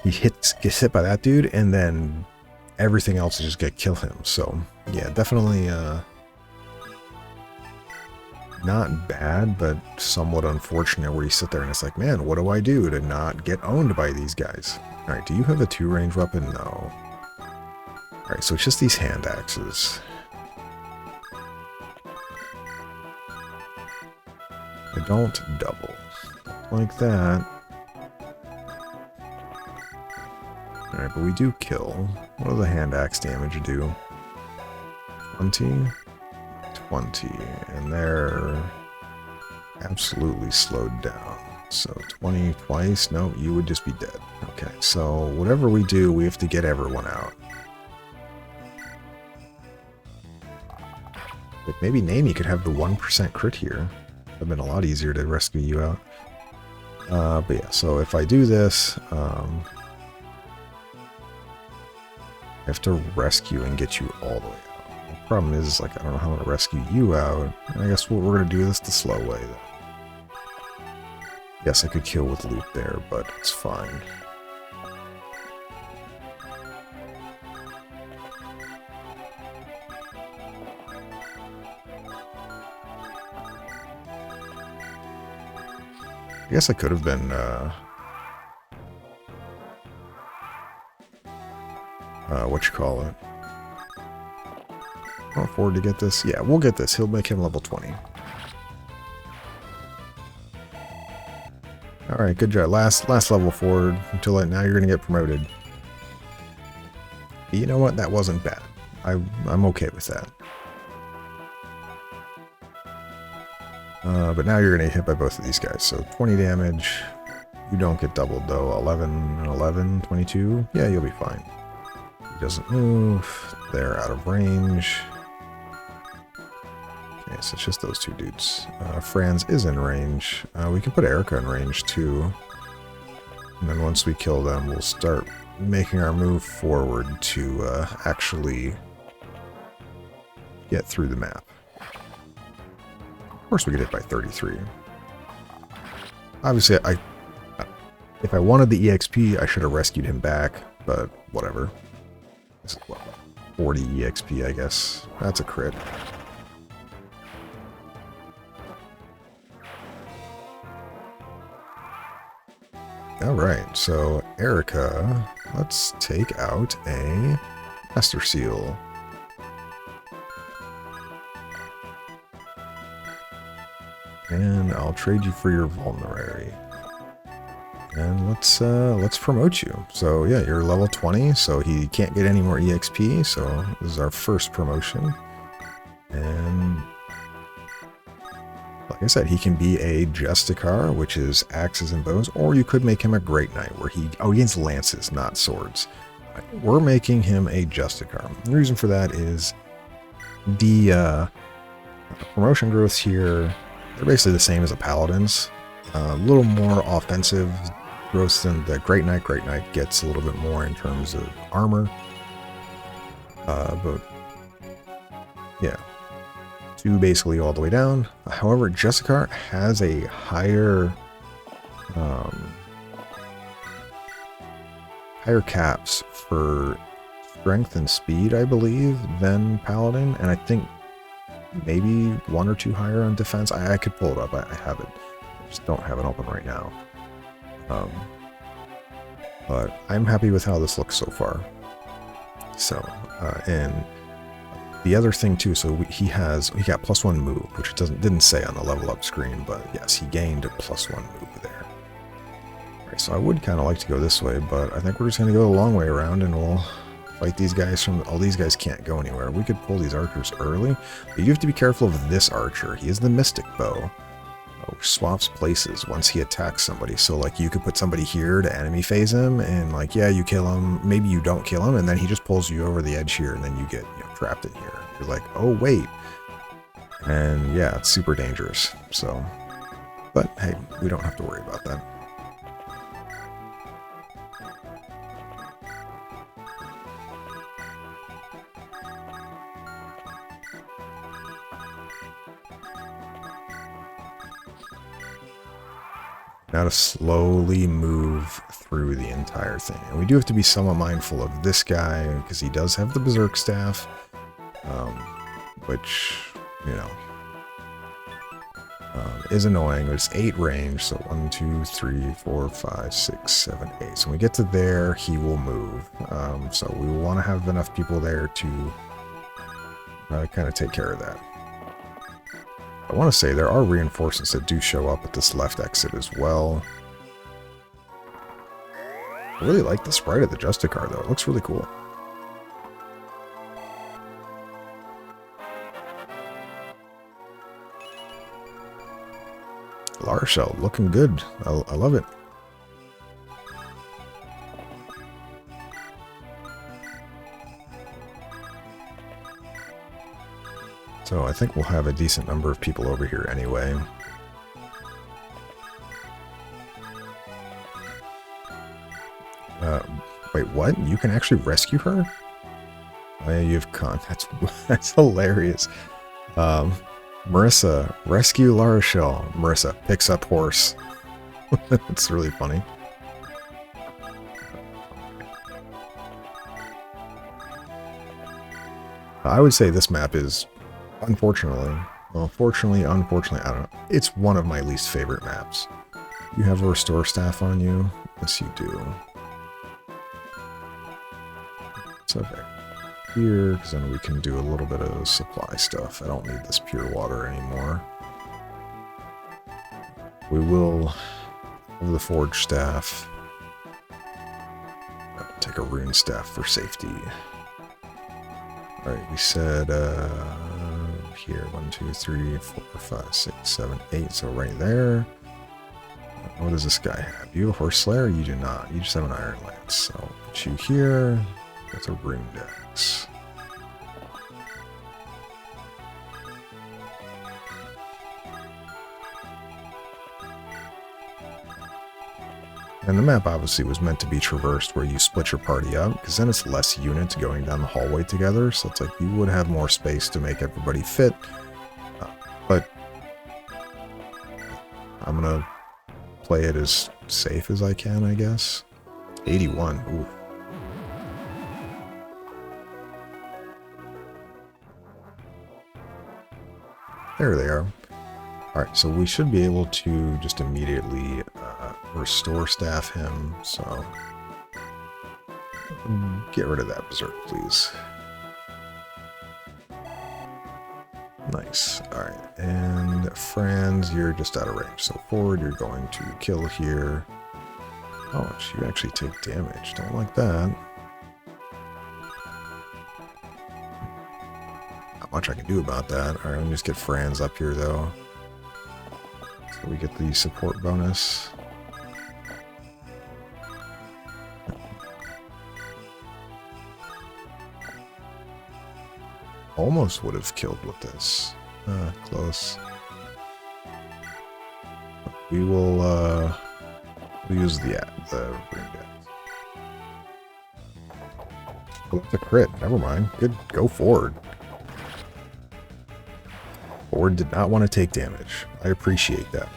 gets hit by that dude, and then everything else is just gonna kill him. So yeah, definitely not bad, but somewhat unfortunate. Where you sit there and it's like, man, what do I do to not get owned by these guys? All right, do you have a 2-range weapon? No. All right, so it's just these hand axes. I don't double like that. All right, but we do kill. What does the hand axe damage do? 20, 20, and they're absolutely slowed down. So 20 twice? No, you would just be dead. Okay, so whatever we do, we have to get everyone out. But maybe Nami could have the 1% crit here. Would have been a lot easier to rescue you out. But yeah, so if I do this, I have to rescue and get you all the way out. The problem is, like, I don't know how to rescue you out. I guess we're going to do this the slow way, then. Yes, I could kill with loot there, but it's fine. I guess I could have been, what you call it? I'll afford to get this. Yeah, we'll get this. He'll make him level 20. Alright, good job. Last level forward until now you're going to get promoted. But you know what? That wasn't bad. I'm okay with that. But now you're going to get hit by both of these guys. So 20 damage. You don't get doubled though. 11 and 11, 22. Yeah, you'll be fine. He doesn't move. They're out of range. Okay, so it's just those two dudes. Franz is in range. We can put Erica in range too. And then once we kill them, we'll start making our move forward to actually get through the map. Of course we get hit by 33. Obviously, if I wanted the EXP, I should have rescued him back, but whatever. This is what, 40 EXP, I guess. That's a crit. Alright, so Erica, let's take out a Master Seal. And I'll trade you for your Vulnerary. And let's promote you. So yeah, you're level 20, so he can't get any more EXP, so this is our first promotion. And like I said, he can be a Justicar, which is axes and bows, or you could make him a Great Knight, where he gains lances, not swords. We're making him a Justicar. The reason for that is the promotion growths here, they're basically the same as a Paladin's. A little more offensive growth than the Great Knight. Great Knight gets a little bit more in terms of armor. But yeah, 2 basically all the way down. However, Justicar has a higher higher caps for strength and speed, I believe, than Paladin, and I think maybe 1 or 2 higher on defense. I could pull it up. I have it. I just don't have it open right now. But I'm happy with how this looks so far. So, and the other thing too, so he got +1 move, which didn't say on the level up screen, but yes, he gained a +1 move there. All right, so I would kind of like to go this way, but I think we're just going to go the long way around and we'll fight these guys from... All these guys can't go anywhere. We could pull these archers early, but you have to be careful of this archer. He is the Mystic Bow, which swaps places once he attacks somebody. So like you could put somebody here to enemy phase him, and like, yeah, you kill him, maybe you don't kill him, and then he just pulls you over the edge here, and then you get, you know, trapped in here. You're like, oh wait. And yeah, it's super dangerous. So, but hey, we don't have to worry about that. Now to slowly move through the entire thing. And we do have to be somewhat mindful of this guy, because he does have the Berserk Staff, which, you know, is annoying. It's 8 range, so 1, 2, 3, 4, 5, 6, 7, 8. So when we get to there, he will move. So we will want to have enough people there to kind of take care of that. I want to say there are reinforcements that do show up at this left exit as well. I really like the sprite of the Justicar, though. It looks really cool. Larshell, looking good. I love it. So I think we'll have a decent number of people over here anyway. Wait, what? You can actually rescue her? Oh yeah, you've con. That's hilarious. Marissa, rescue Larshell. Marissa picks up horse. It's really funny. I would say this map is, unfortunately, well, fortunately, unfortunately, I don't know. It's one of my least favorite maps. You have a restore staff on you? Yes, you do. So there. Here, because then we can do a little bit of supply stuff. I don't need this pure water anymore. We will have the forge staff. Take a rune staff for safety. Alright, we said here 1, 2, 3, 4, 5, 6, 7, 8. So right there. What does this guy have? You have a horse slayer? You do not. You just have an iron lance. So I'll put you here. That's a rune dex. And the map obviously was meant to be traversed where you split your party up, because then it's less units going down the hallway together, so it's like you would have more space to make everybody fit. But I'm gonna play it as safe as I can, I guess. 81, ooh. There they are. Alright, so we should be able to just immediately restore staff him, so get rid of that berserk, please. Nice. Alright, and Franz, you're just out of range, so forward, you're going to kill here. Oh, you actually take damage. Don't like that. Not much I can do about that. Alright, let me just get Franz up here, though. So we get the support bonus. Almost would have killed with this. Close. We will we'll use the ring dex. Oh, it's a crit. Never mind. Good. Go forward. Forward did not want to take damage. I appreciate that.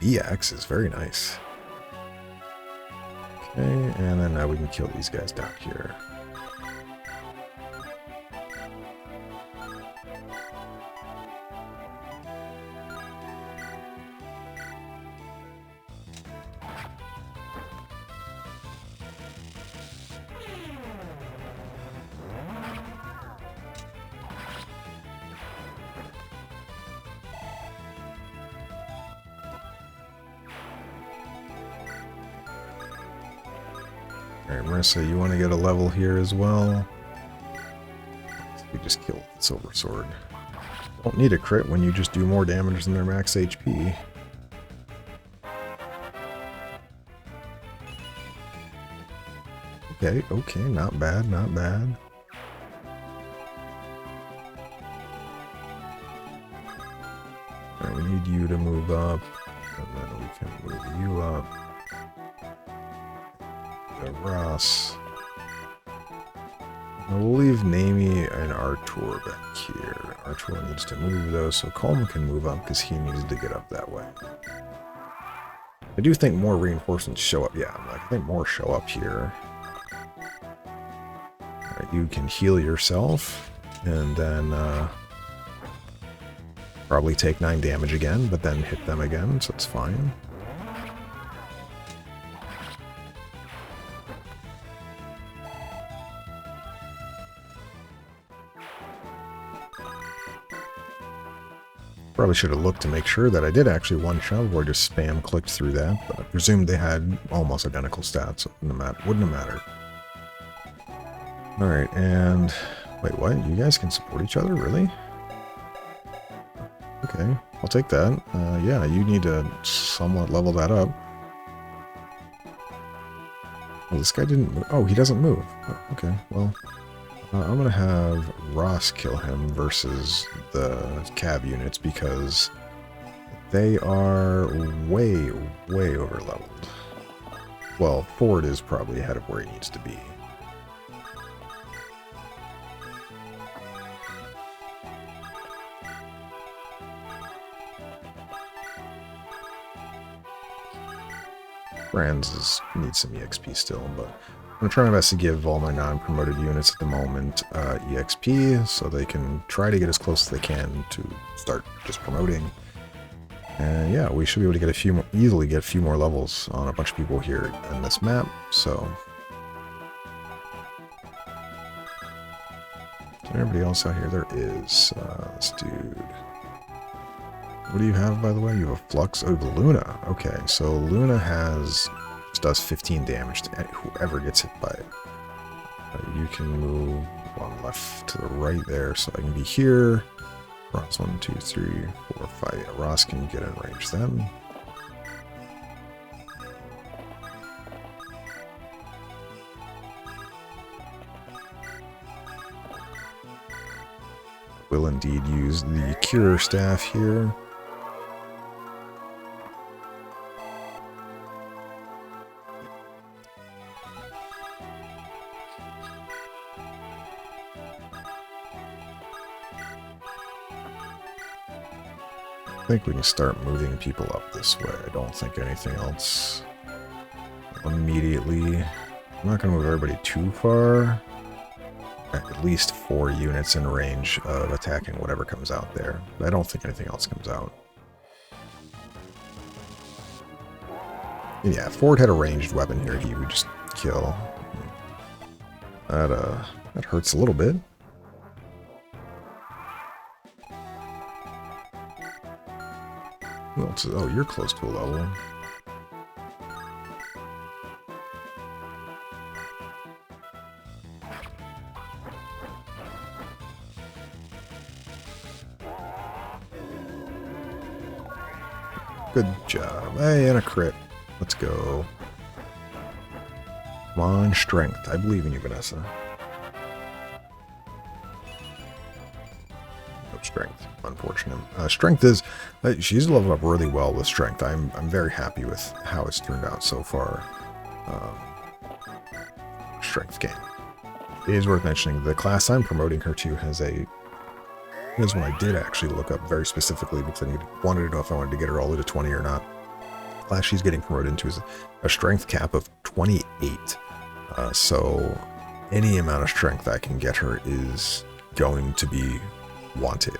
BX is very nice. Okay, and then now we can kill these guys down here. Alright, Marissa, you want to get a level here as well? We just killed the silver sword. Don't need a crit when you just do more damage than their max HP. Okay, okay, not bad, not bad. Alright, we need you to move up, and then we can move you up. Ross. We'll leave Namie and Artur back here. Artur needs to move though, so Colm can move up because he needs to get up that way. I do think more reinforcements show up. Yeah, I think more show up here. Right, you can heal yourself, and then probably take 9 damage again, but then hit them again, so it's fine. Probably should have looked to make sure that I did actually one-shot or just spam clicked through that, but I presumed they had almost identical stats, so wouldn't have mattered. Alright, and... wait, what? You guys can support each other? Really? Okay, I'll take that. Yeah, you need to somewhat level that up. Well, this guy didn't move. Oh, he doesn't move. Oh, okay, well... I'm going to have Ross kill him versus the cab units because they are way, way over leveled. Well, Ford is probably ahead of where he needs to be. Franz needs some EXP still, but I'm trying my best to give all my non-promoted units at the moment EXP, so they can try to get as close as they can to start just promoting. And yeah, we should be able to get a few more, easily get a few more levels on a bunch of people here in this map. So, is there anybody else out here? There is. This dude. What do you have, by the way? You have a Flux. Oh, the Luna. Okay, so Luna does 15 damage to whoever gets hit by it. You can move one left to the right there, so I can be here. Ross 1, 2, 3, 4, 5. Yeah, Ross can get in range then. Will indeed use the Cure Staff here. I think we can start moving people up this way. I don't think anything else immediately. I'm not going to move everybody too far. At least 4 units in range of attacking whatever comes out there. But I don't think anything else comes out. And yeah, Ford had a ranged weapon here he would just kill. That hurts a little bit. Well, oh, you're close to a level. Good job. Hey, and a crit. Let's go. Come on, strength. I believe in you, Vanessa. No strength. Unfortunate. Strength is... she's leveled up really well with strength. I'm very happy with how it's turned out so far. Strength game. It is worth mentioning the class I'm promoting her to has a... Here's one I did actually look up very specifically because I wanted to know if I wanted to get her all the way to 20 or not. The class she's getting promoted into is a strength cap of 28. So any amount of strength I can get her is going to be wanted.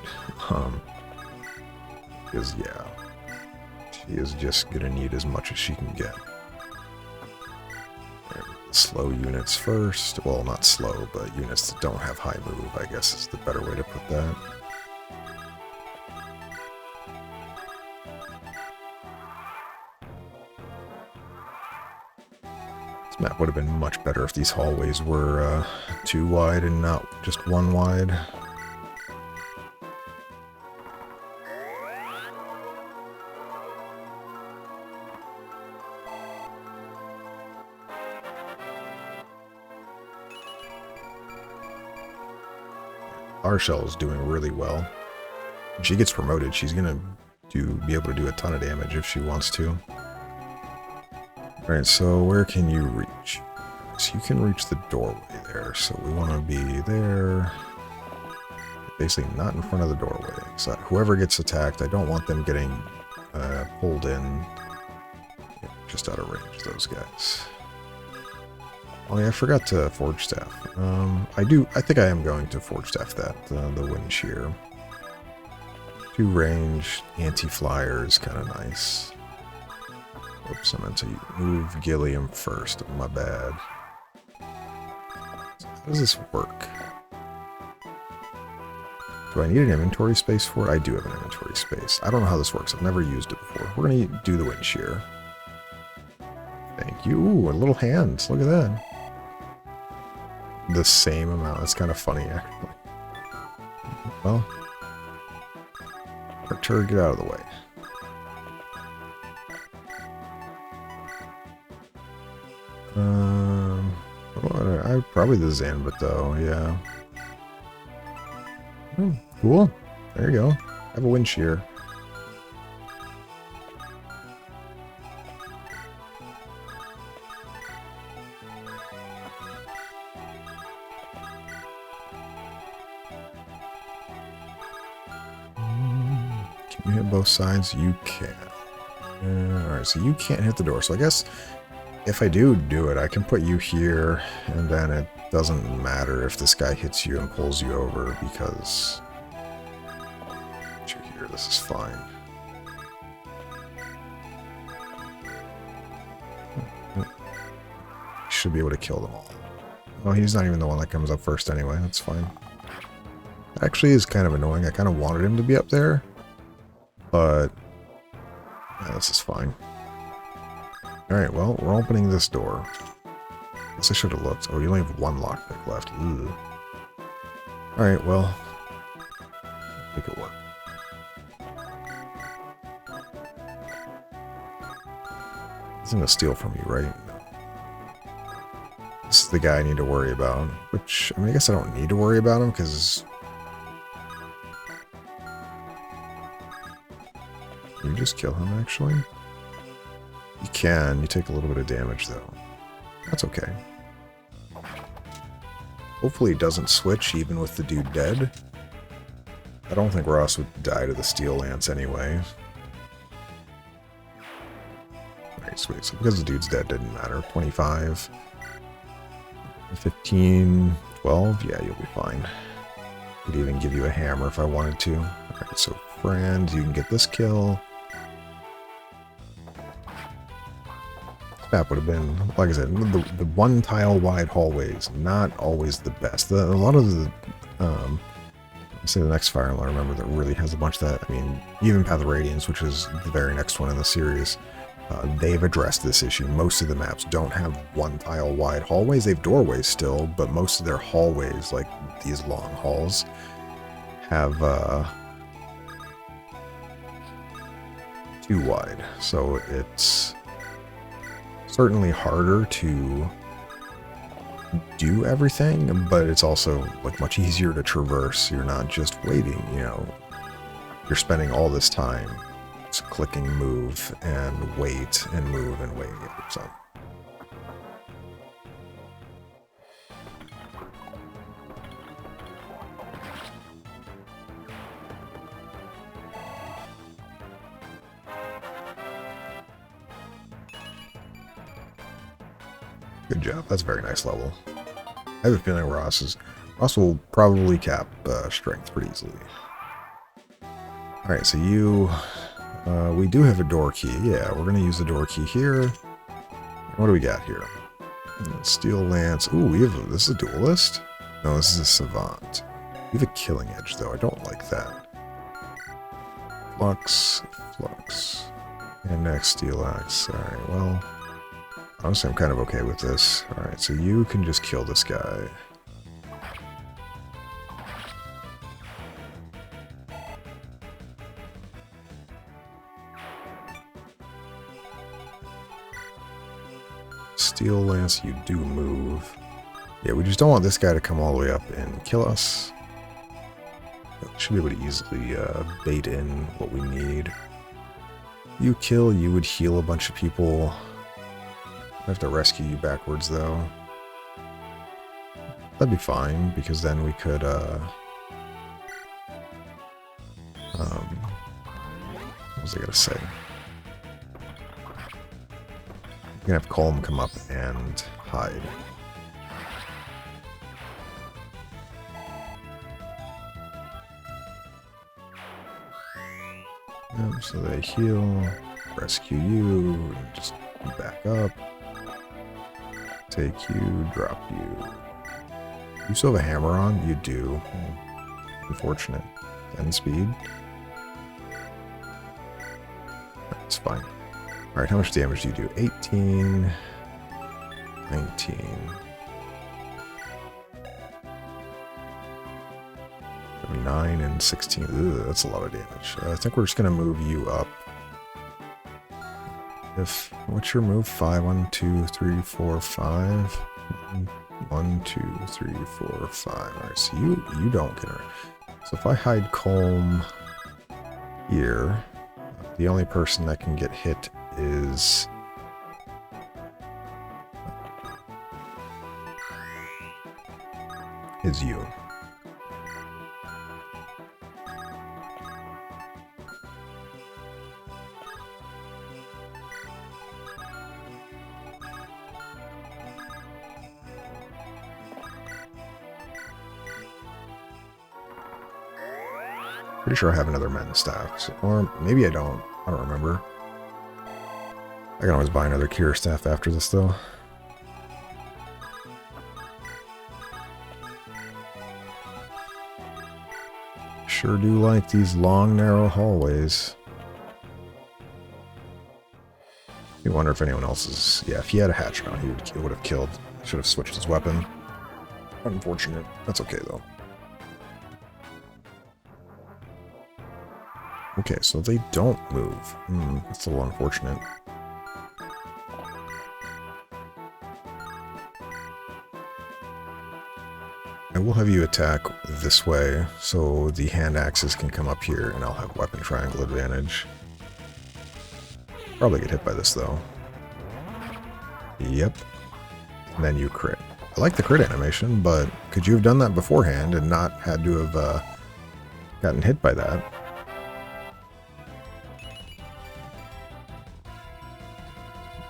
Because, yeah, she is just going to need as much as she can get. And slow units first. Well, not slow, but units that don't have high move, I guess is the better way to put that. This map would have been much better if these hallways were 2 wide and not just 1 wide. Arshel is doing really well. When she gets promoted, she's gonna be able to do a ton of damage if she wants to. Alright, so where can you reach? So you can reach the doorway there, so we want to be there. Basically not in front of the doorway. So whoever gets attacked, I don't want them getting pulled in. Yeah, just out of range, those guys. Oh yeah, I forgot to Forge Staff. I think I am going to Forge Staff that, the Wind Shear. 2 range, anti-flyer is kind of nice. Oops, I meant to move Gilliam first. My bad. So how does this work? Do I need an inventory space for it? I do have an inventory space. I don't know how this works. I've never used it before. We're going to do the Wind Shear. Thank you. Ooh, a little hand. Look at that. The same amount. That's kind of funny, actually. Well, Artur, get out of the way. Probably the Zanbit though, yeah. Cool. There you go. Have a Wind Shear. Can you hit both sides? You can. Alright, so you can't hit the door. So I guess if I do it, I can put you here, and then it doesn't matter if this guy hits you and pulls you over, because put you here, this is fine. Should be able to kill them all. Oh, he's not even the one that comes up first anyway, that's fine. Actually is kind of annoying. I kind of wanted him to be up there, but yeah, this is fine. Alright, well, we're opening this door. Guess I should have looked. Oh, you only have 1 lockpick left. Alright, well, make it work. He's gonna steal from you, right? This is the guy I need to worry about. Which, I mean, I guess I don't need to worry about him, because... Can you just kill him, actually? You can. You take a little bit of damage, though. That's okay. Hopefully it doesn't switch, even with the dude dead. I don't think Ross would die to the Steel Lance anyway. Alright, sweet. So because the dude's dead, didn't matter. 25. 15. 12. Yeah, you'll be fine. Could even give you a hammer if I wanted to. Alright, so friend, you can get this kill. That would have been, like I said, the 1 tile wide hallways, not always the best. A lot of the, say the next Fire Emblem I remember that really has a bunch of that. I mean, even Path of Radiance, which is the very next one in the series, they've addressed this issue. Most of the maps don't have 1 tile wide hallways. They have doorways still, but most of their hallways, like these long halls, have 2 wide. So it's certainly harder to do everything, but it's also like much easier to traverse. You're not just waiting, you know, you're spending all this time just clicking move and wait and move and wait. So good job. That's a very nice level. I have a feeling Ross will probably cap strength pretty easily. Alright, so we do have a door key. Yeah, we're going to use the door key here. What do we got here? Steel Lance. Ooh, this is a duelist? No, this is a savant. We have a killing edge, though. I don't like that. Flux. And next, Steel Axe. Alright, well... honestly, I'm kind of okay with this. Alright, so you can just kill this guy. Steel Lance, you do move. Yeah, we just don't want this guy to come all the way up and kill us. Should be able to easily bait in what we need. You kill, you would heal a bunch of people. I have to rescue you backwards, though. That'd be fine, because then we could, what was I gonna say? We can have Colm come up and hide. Yep, so they heal, rescue you, just back up, take you, drop you. You still have a hammer on? You do. Unfortunate. 10 speed. That's fine. Alright, how much damage do you do? 18, 19, 9, and 16. Ugh, that's a lot of damage. I think we're just going to move you up. What's your move? 5, 1, 2, 3, 4, 5. 1, 2, 3, 4, 5. Alright, so you don't get her. So if I hide Colm here, the only person that can get hit is you. Pretty sure I have another Mend staff, so, or maybe I don't. I don't remember. I can always buy another Cure staff after this, though. Sure do like these long, narrow hallways. I wonder if anyone else is... Yeah, if he had a hatchet on, he would have killed. Should have switched his weapon. Unfortunate. That's okay, though. Okay, so they don't move. That's a little unfortunate. I will have you attack this way, so the hand axes can come up here, and I'll have weapon triangle advantage. Probably get hit by this, though. Yep. And then you crit. I like the crit animation, but could you have done that beforehand and not had to have gotten hit by that?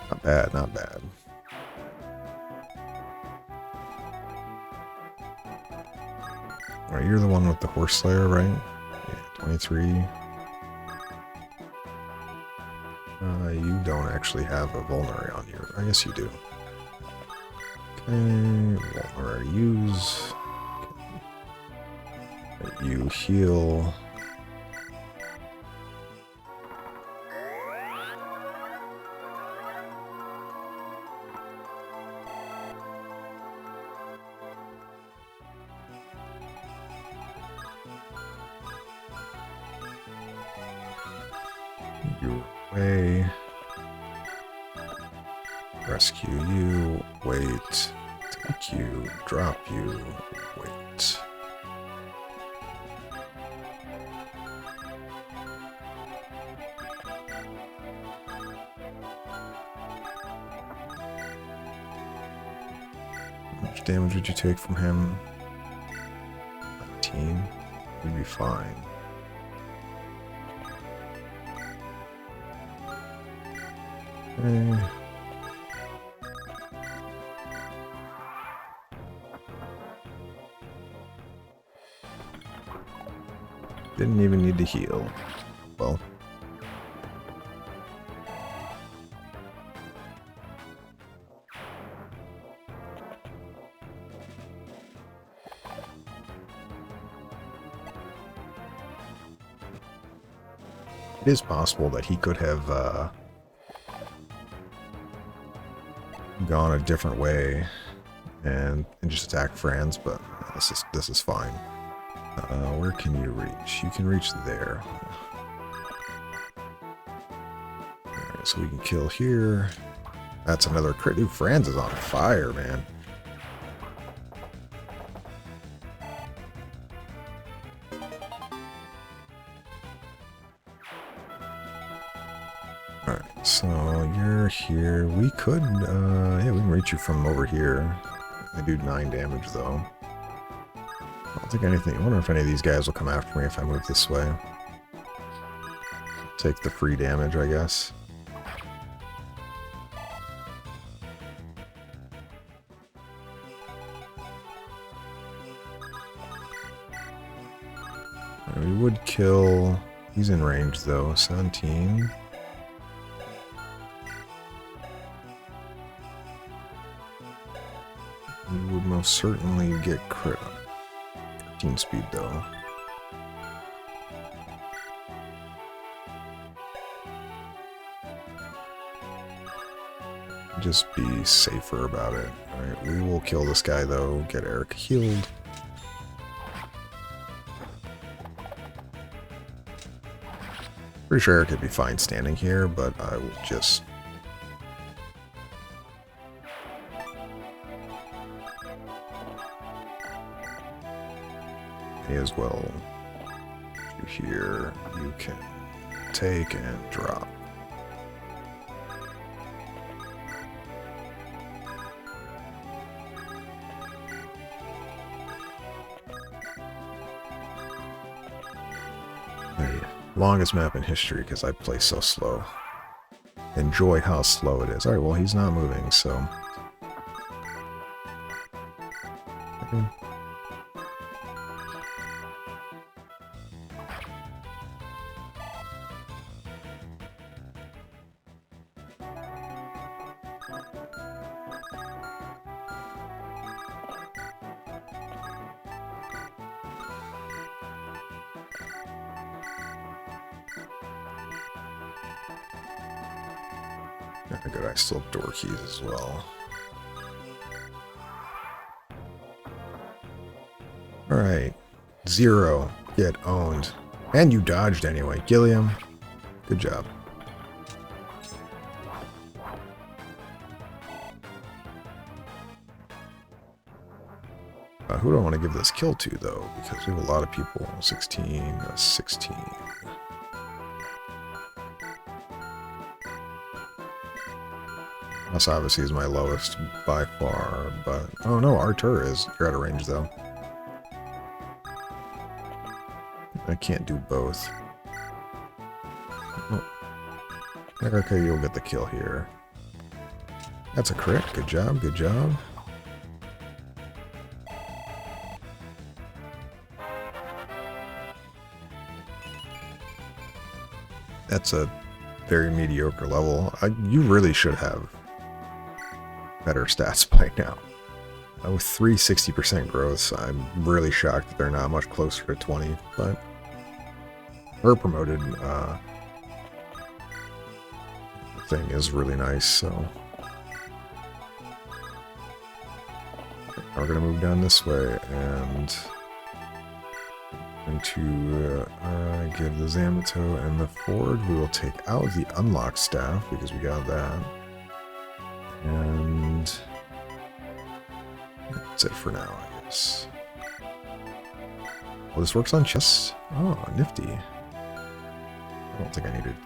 Not bad, not bad. Alright, you're the one with the Horse Slayer, right? Yeah, 23. You don't actually have a Vulnerary on you. I guess you do. Okay, Vulnerary use. Okay. You heal. You away. Rescue you. Wait. Take you. Drop you. Wait. How much damage did you take from him? 19. You'd be fine. Okay. Didn't even need to heal. Well. It is possible that he could have gone a different way and just attack Franz, but this is fine. Where can you reach? You can reach there. Alright, so we can kill here. That's another crit. Dude, Franz is on fire, man. Alright, so you're here. We could, yeah, we can reach you from over here. I do 9 damage, though. don't think anything. I wonder if any of these guys will come after me if I move this way. Take the free damage, I guess. We would kill... He's in range, though. 17. We would most certainly get crit. 13 speed, though. Just be safer about it. Alright, we will kill this guy, though. Get Eric healed. Pretty sure Eric could be fine standing here, but I will just... May as well do here. You can take and drop. Longest map in history because I play so slow. Enjoy how slow it is. Alright, well, he's not moving, so... Okay. Good, I still have door keys as well. Alright. 0. Get owned. And you dodged anyway. Gilliam, good job. Who do I want to give this kill to, though? Because we have a lot of people. 16, 16. This obviously is my lowest by far, but... Oh no, Artur is. You're out of range, though. I can't do both. Oh. Okay, you'll get the kill here. That's a crit. Good job, good job. That's a very mediocre level. You really should have better stats by now. With 360% growths, I'm really shocked that they're not much closer to 20, but her promoted thing is really nice, so we're gonna move down this way and to give the Zamato and the Ford. We will take out the unlocked staff because we got that. And that's it for now, I guess. Well, this works on chests. Oh, nifty. I don't think I needed.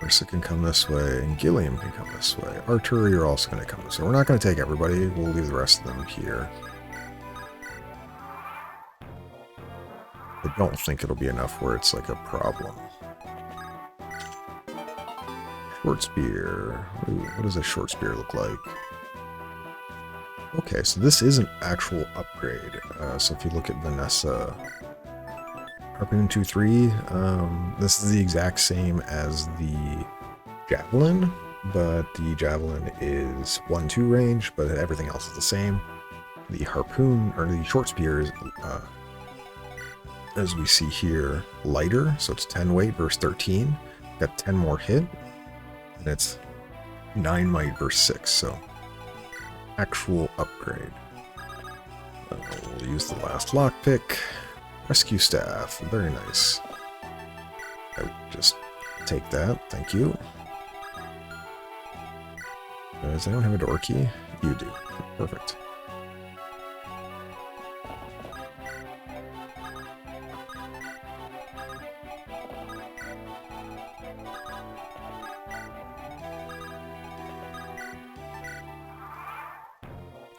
Ursa can come this way, and Gilliam can come this way. Artur, you're also going to come this way. We're not going to take everybody. We'll leave the rest of them here. I don't think it'll be enough where it's like a problem. Short spear. Ooh, what does a short spear look like? Okay, so this is an actual upgrade. So if you look at Vanessa, Harpoon 2-3, this is the exact same as the Javelin, but the Javelin is 1-2 range, but everything else is the same. The Harpoon, or the short spear is, as we see here, lighter, so it's 10 weight versus 13. Got 10 more hit. And it's 9 might versus 6, so actual upgrade. We'll use the last lockpick. Rescue staff, very nice. I would just take that, thank you. Does anyone have a door key? You do, perfect.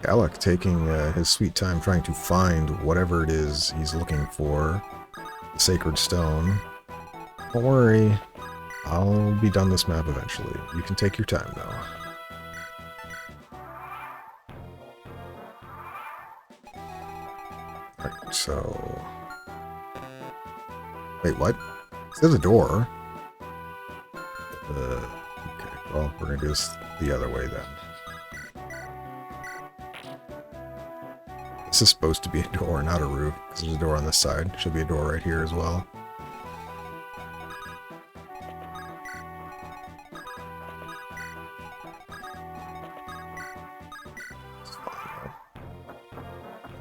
Alec taking his sweet time trying to find whatever it is he's looking for. The sacred stone. Don't worry. I'll be done this map eventually. You can take your time though. Alright, so... Wait, what? There's a door. Okay, well, we're gonna do this the other way then. This is supposed to be a door, not a roof, because there's a door on this side. Should be a door right here as well.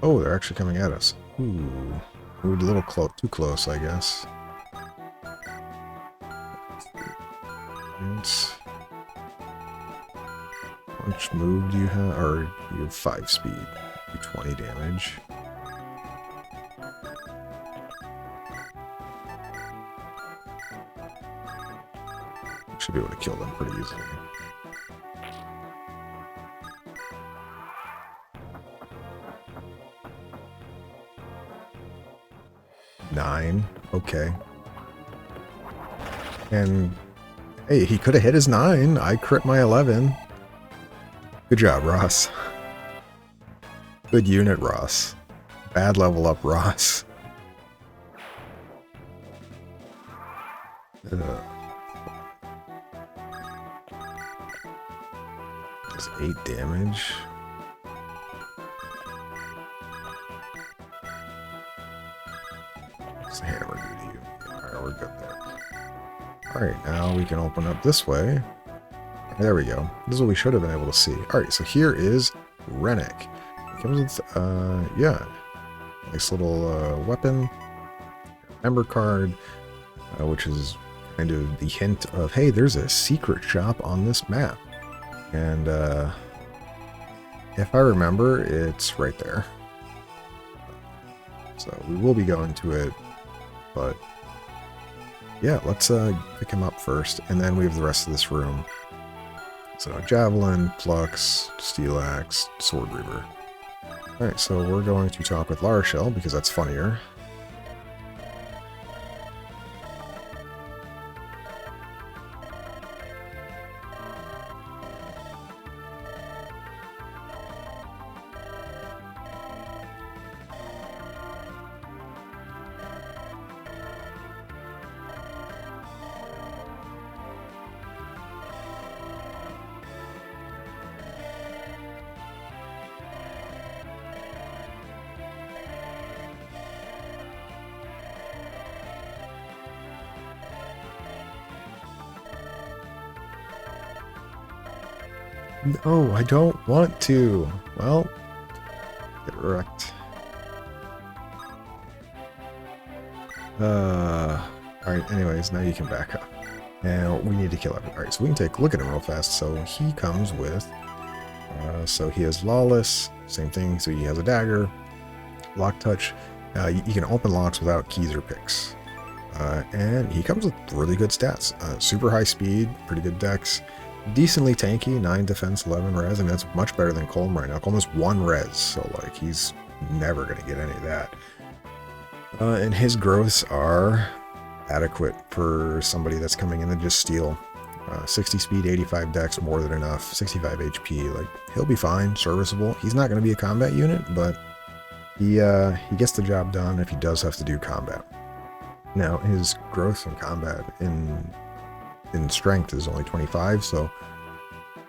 Oh, they're actually coming at us. Ooh. Ooh, a little too close, I guess. How much move do you have? Or you have 5 speed. 20 damage. Should be able to kill them pretty easily. Nine. Okay. And hey, he could have hit his 9. I crit my 11. Good job, Ross. Good unit, Ross. Bad level up, Ross. That's 8 damage. What's the hammer do to you? Alright, we're good there. Alright, now we can open up this way. There we go. This is what we should have been able to see. Alright, so here is Rennick. It comes with, yeah, nice little weapon, member card, which is kind of the hint of, hey, there's a secret shop on this map. And if I remember, it's right there. So we will be going to it, but yeah, let's pick him up first, and then we have the rest of this room. So Javelin, Flux, Steel Axe, Sword Reaver. Alright, so we're going to talk with Larshell, because that's funnier. No, I don't want to. Well, get wrecked. Alright, anyways, now you can back up. And we need to kill everyone. Alright, so we can take a look at him real fast. So he comes with... so he has Lawless, same thing. So he has a dagger, lock touch. You can open locks without keys or picks. And he comes with really good stats. Super high speed, pretty good dex. Decently tanky, 9 defense, 11 res. I mean, that's much better than Colm right now. Colm is 1 res, so like he's never going to get any of that. And his growths are adequate for somebody that's coming in to just steal. 60 speed, 85 dex, more than enough. 65 HP, like he'll be fine, serviceable. He's not going to be a combat unit, but he gets the job done if he does have to do combat. Now his growth in combat in strength is only 25, so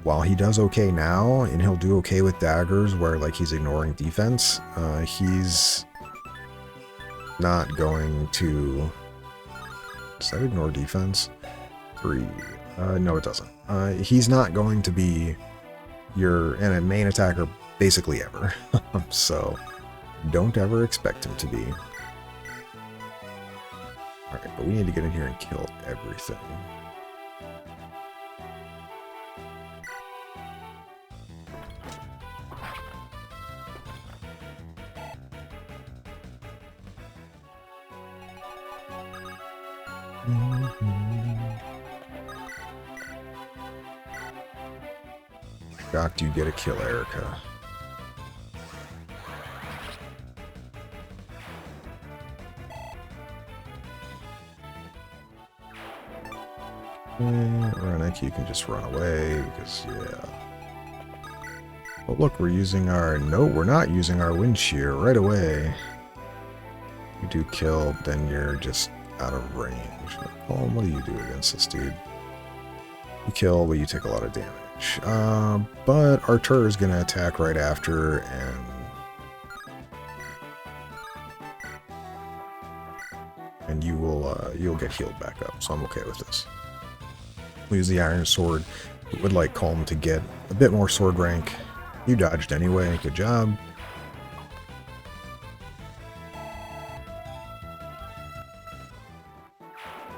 while he does okay now, and he'll do okay with daggers where like he's ignoring defense, he's not going to... Does that ignore defense? 3. No, it doesn't. He's not going to be your main attacker basically ever. So don't ever expect him to be. Alright, but we need to get in here and kill everything. Shocked you get a kill, Erica. Rennick, you can just run away because, yeah. But look, we're using our... No, we're not using our wind shear right away. You do kill, then you're just out of range. Oh, what do you do against this dude? You kill, but you take a lot of damage. But Artur is going to attack right after, and you will you'll get healed back up. So I'm okay with this. We'll use the Iron Sword. It would like Calm to get a bit more sword rank. You dodged anyway. Good job.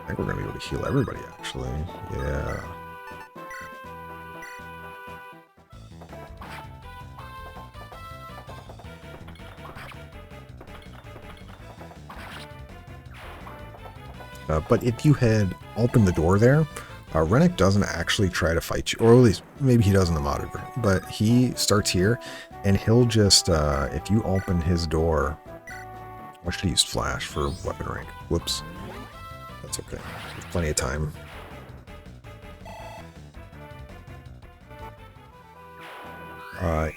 I think we're going to be able to heal everybody, actually. Yeah. But if you had opened the door there, Rennick doesn't actually try to fight you. Or at least, maybe he does in the modded version. But he starts here, and he'll just, if you open his door... I should have used Flash for weapon rank. Whoops. That's okay. There's plenty of time.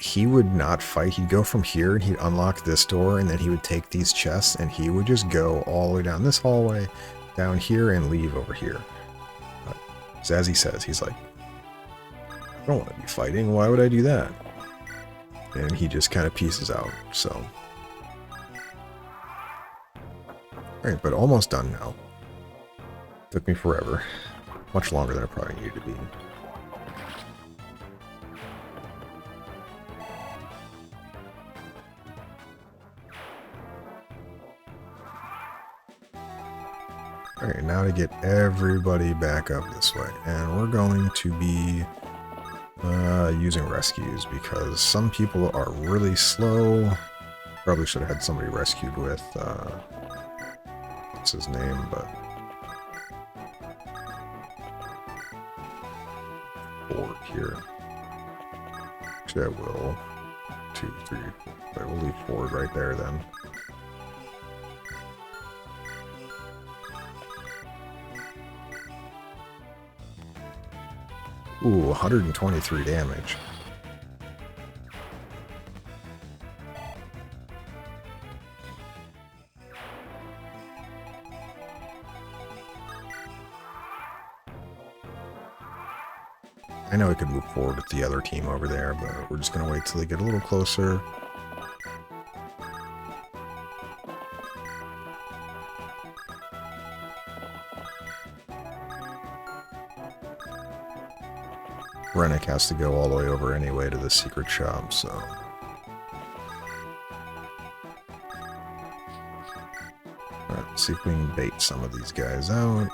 He would not fight. He'd go from here and he'd unlock this door, and then he would take these chests and he would just go all the way down this hallway, down here, and leave over here. So as he says, he's like, I don't want to be fighting. Why would I do that? And he just kind of pieces out. So, alright, but almost done now. Took me forever. Much longer than it probably needed to be. Alright, now to get everybody back up this way. And we're going to be using rescues because some people are really slow. Probably should have had somebody rescued with, what's his name, but... Ford here. Actually, I will. 2, 3, 4. We'll leave Ford right there then. Ooh, 123 damage. I know we could move forward with the other team over there, but we're just going to wait till they get a little closer. Rennick has to go all the way over anyway to the secret shop, so... Alright, let's see if we can bait some of these guys out.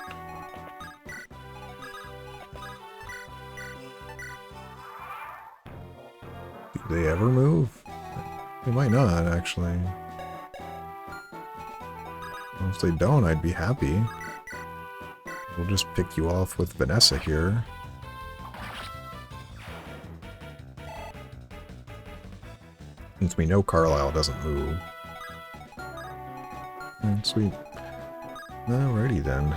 Do they ever move? They might not, actually. Well, if they don't, I'd be happy. We'll just pick you off with Vanessa here. Since we know Carlisle doesn't move. Sweet. Alrighty then.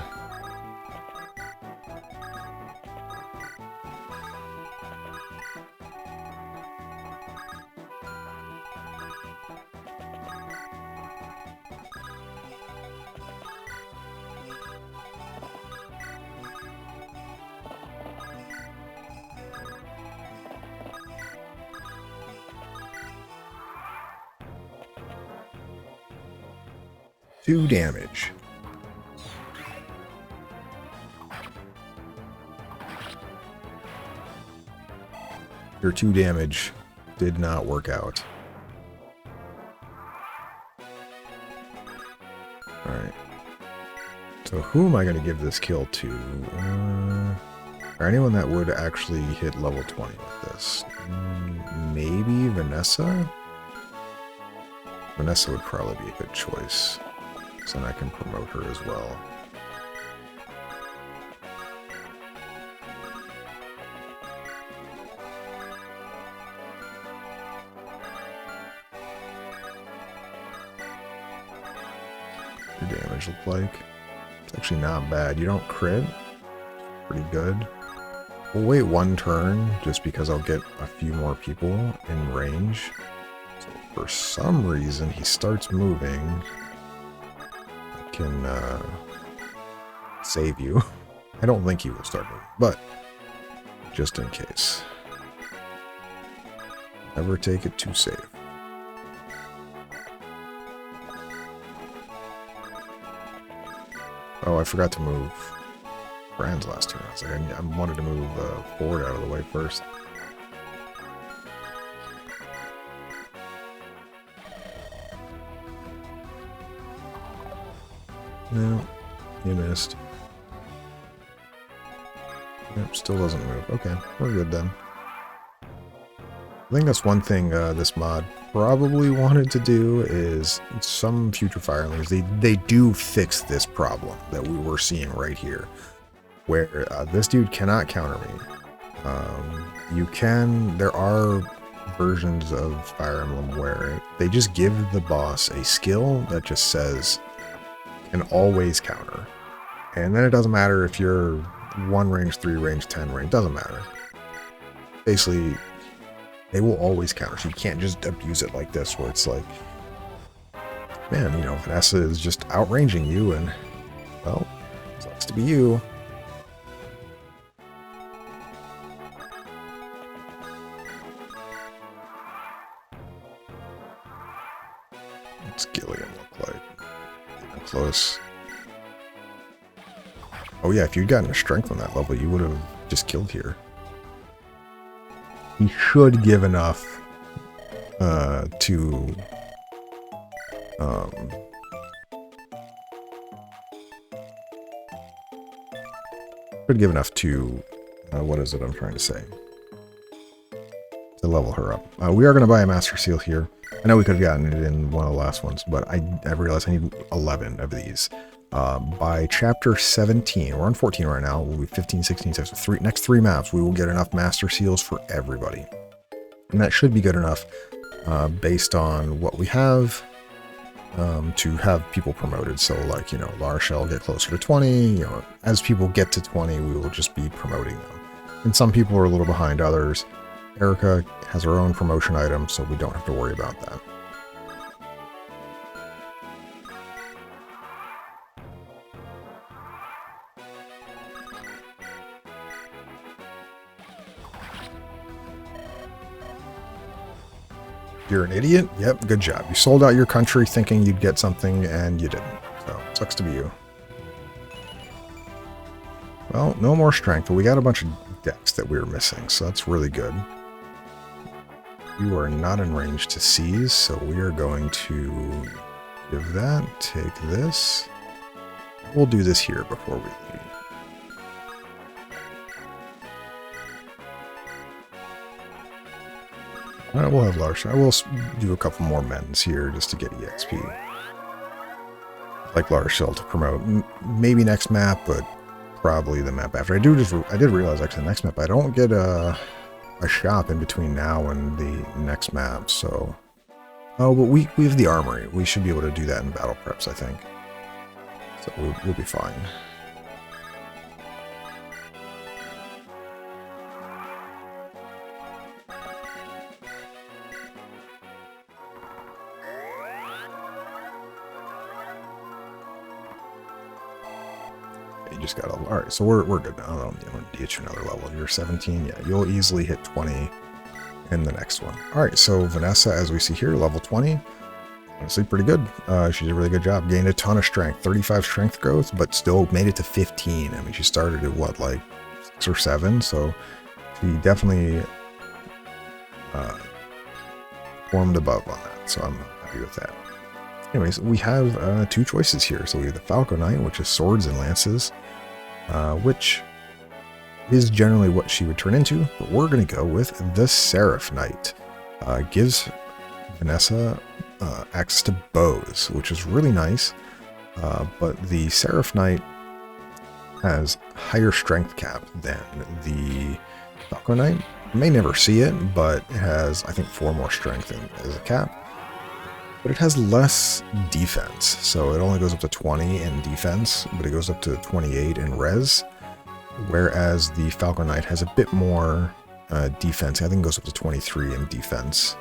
Two damage. Your 2 damage did not work out. Alright. So who am I going to give this kill to? Or anyone that would actually hit level 20 with this. Maybe Vanessa? Vanessa would probably be a good choice. So then I can promote her as well. Your damage look like? It's actually not bad. You don't crit, pretty good. We'll wait one turn just because I'll get a few more people in range. So for some reason, he starts moving. I can save you. I don't think he will start moving, but just in case. Never take it too safe. Oh, I forgot to move Brand's last turn. I was like, I wanted to move forward out of the way first. No, you missed. Yep, still doesn't move. Okay, we're good then. I think that's one thing this mod probably wanted to do is some future firelings, they do fix this problem that we were seeing right here, where this dude cannot counter me. There are versions of Fire Emblem where they just give the boss a skill that just says can always counter. And then it doesn't matter if you're 1 range, 3 range, 10 range, doesn't matter. Basically, they will always counter, so you can't just abuse it like this, where it's like, man, you know, Vanessa is just outranging you, and, well, sucks to be you. What's Gillian look like? Getting close. Oh yeah, if you'd gotten a strength on that level, you would have just killed here. He should give enough to what is it I'm trying to say? To level her up. We are going to buy a Master Seal here. I know we could have gotten it in one of the last ones, but I realized I need 11 of these. By chapter 17, we're on 14 right now, we'll be 15, 16, 17, next 3 maps, we will get enough Master Seals for everybody. And that should be good enough based on what we have to have people promoted. So like, you know, Larshell get closer to 20, you know, as people get to 20, we will just be promoting them. And some people are a little behind others. Erica has her own promotion item, so we don't have to worry about that. You're an idiot? Yep, good job. You sold out your country thinking you'd get something, and you didn't. So, sucks to be you. Well, no more strength, but we got a bunch of decks that we were missing, so that's really good. You are not in range to seize, so we are going to give that, take this. We'll do this here before we leave. Alright, we'll have Lars. I will do a couple more mends here just to get EXP. Like Larshell to promote. Maybe next map, but probably the map after. I did realize actually the next map I don't get a shop in between now and the next map, so... Oh, but we have the armory. We should be able to do that in battle preps, I think. So we'll be fine. You just got all right, so we're good now. I don't need to get you another level. You're 17, yeah, you'll easily hit 20 in the next one. All right, so Vanessa, as we see here, level 20, honestly pretty good. She did a really good job. Gained a ton of strength, 35 strength growth, but still made it to 15. I mean, she started at what, like 6 or 7, so she definitely formed above on that. So I'm happy with that. Anyways, we have 2 choices here. So we have the Falco Knight, which is swords and lances, which is generally what she would turn into, but we're going to go with the Seraph Knight. Gives Vanessa access to bows, which is really nice, but the Seraph Knight has higher strength cap than the Falco Knight. You may never see it, but it has, I think, 4 more strength as a cap. But it has less defense, so it only goes up to 20 in defense, but it goes up to 28 in res. whereas the Falcon Knight has a bit more defense. I think it goes up to 23 in defense.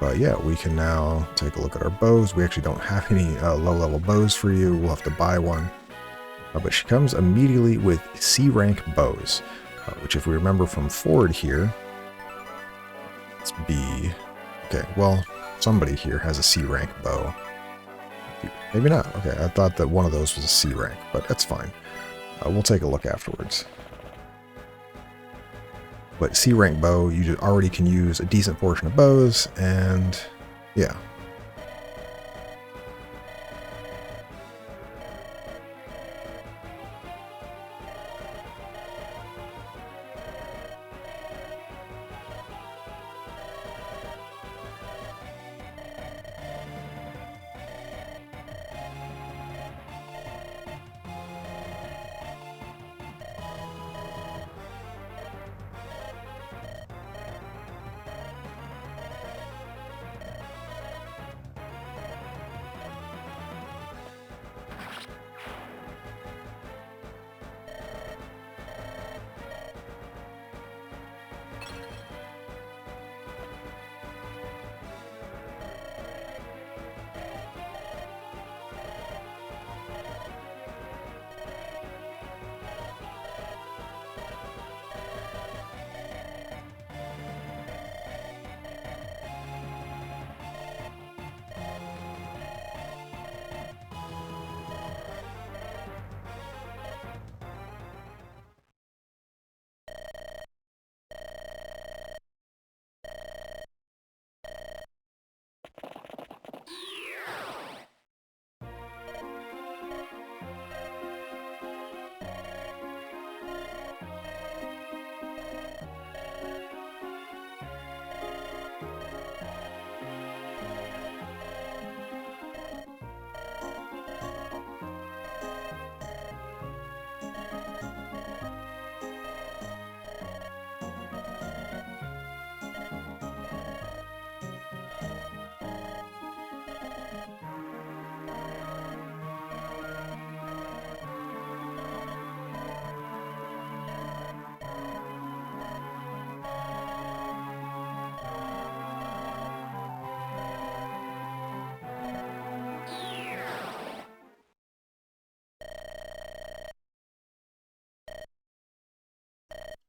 But yeah, we can now take a look at our bows. We actually don't have any low-level bows for you. We'll have to buy one. But she comes immediately with C rank bows, which if we remember from Ford here, it's B. Okay, well, somebody here has a C rank bow. Maybe not. Okay, I thought that one of those was a C rank, but that's fine. We'll take a look afterwards. But C rank bow, you already can use a decent portion of bows, and yeah.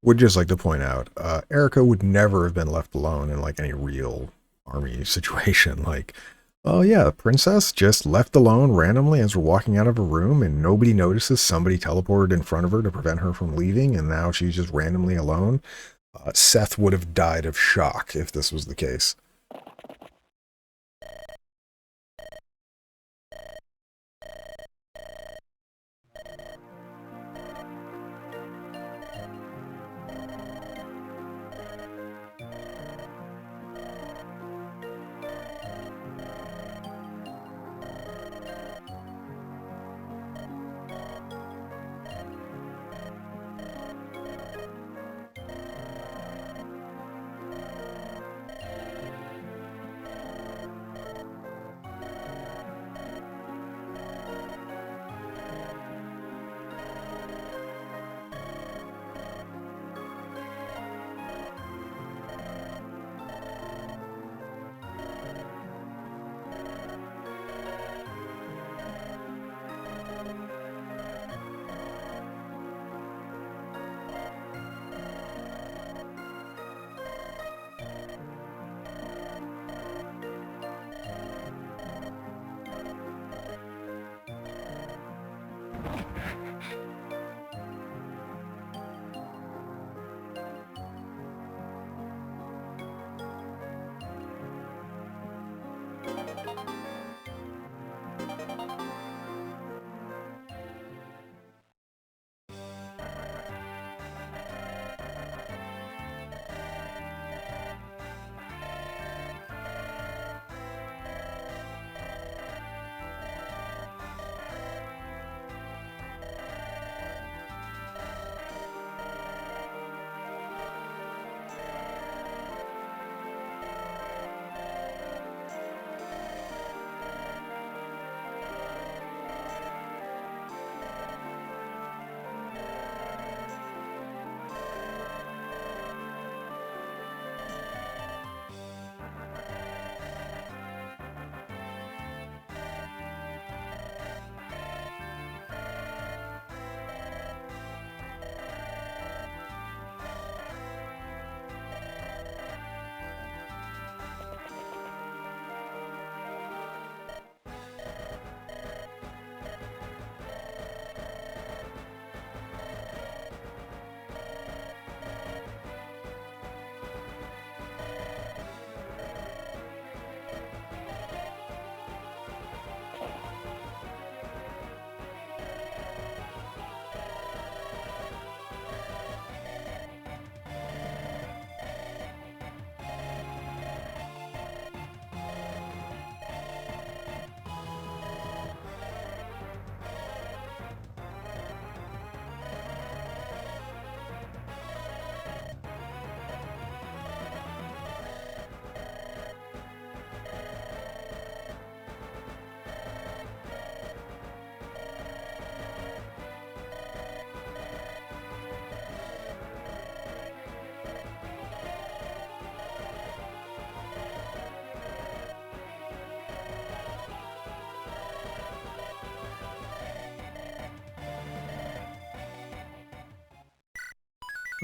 Would just like to point out, Erica would never have been left alone in like any real army situation. Like, oh yeah, princess just left alone randomly as we're walking out of a room and nobody notices somebody teleported in front of her to prevent her from leaving, and now she's just randomly alone. Seth would have died of shock if this was the case.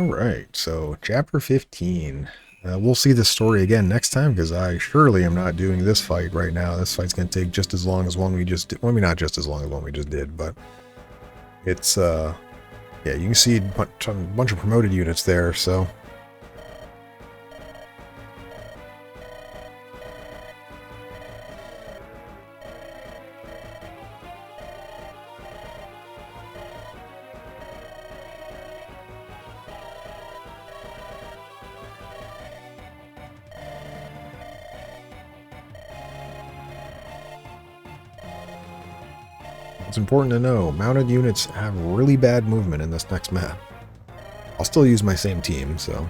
Alright, so chapter 15. We'll see this story again next time, because I surely am not doing this fight right now. This fight's going to take just as long as one we just did. Well, maybe not just as long as one we just did, but it's, yeah, you can see a bunch of promoted units there, so... It's important to know, mounted units have really bad movement in this next map. I'll still use my same team, so...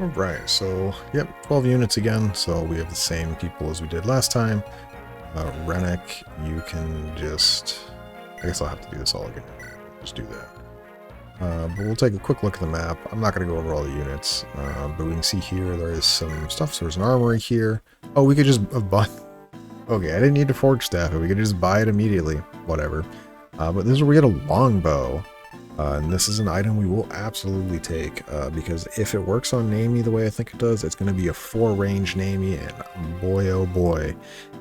Alright, so, yep, 12 units again, so we have the same people as we did last time. Rennick, you can just... I guess I'll have to do this all again. Just do that. But we'll take a quick look at the map. I'm not going to go over all the units, but we can see here there is some stuff. So there's an armory here. Oh, we could just buy... Okay, I didn't need to forge staff it. We could just buy it immediately. Whatever. But this is where we get a longbow. And this is an item we will absolutely take, because if it works on Namie the way I think it does, it's going to be a 4-range Namie, and boy oh boy,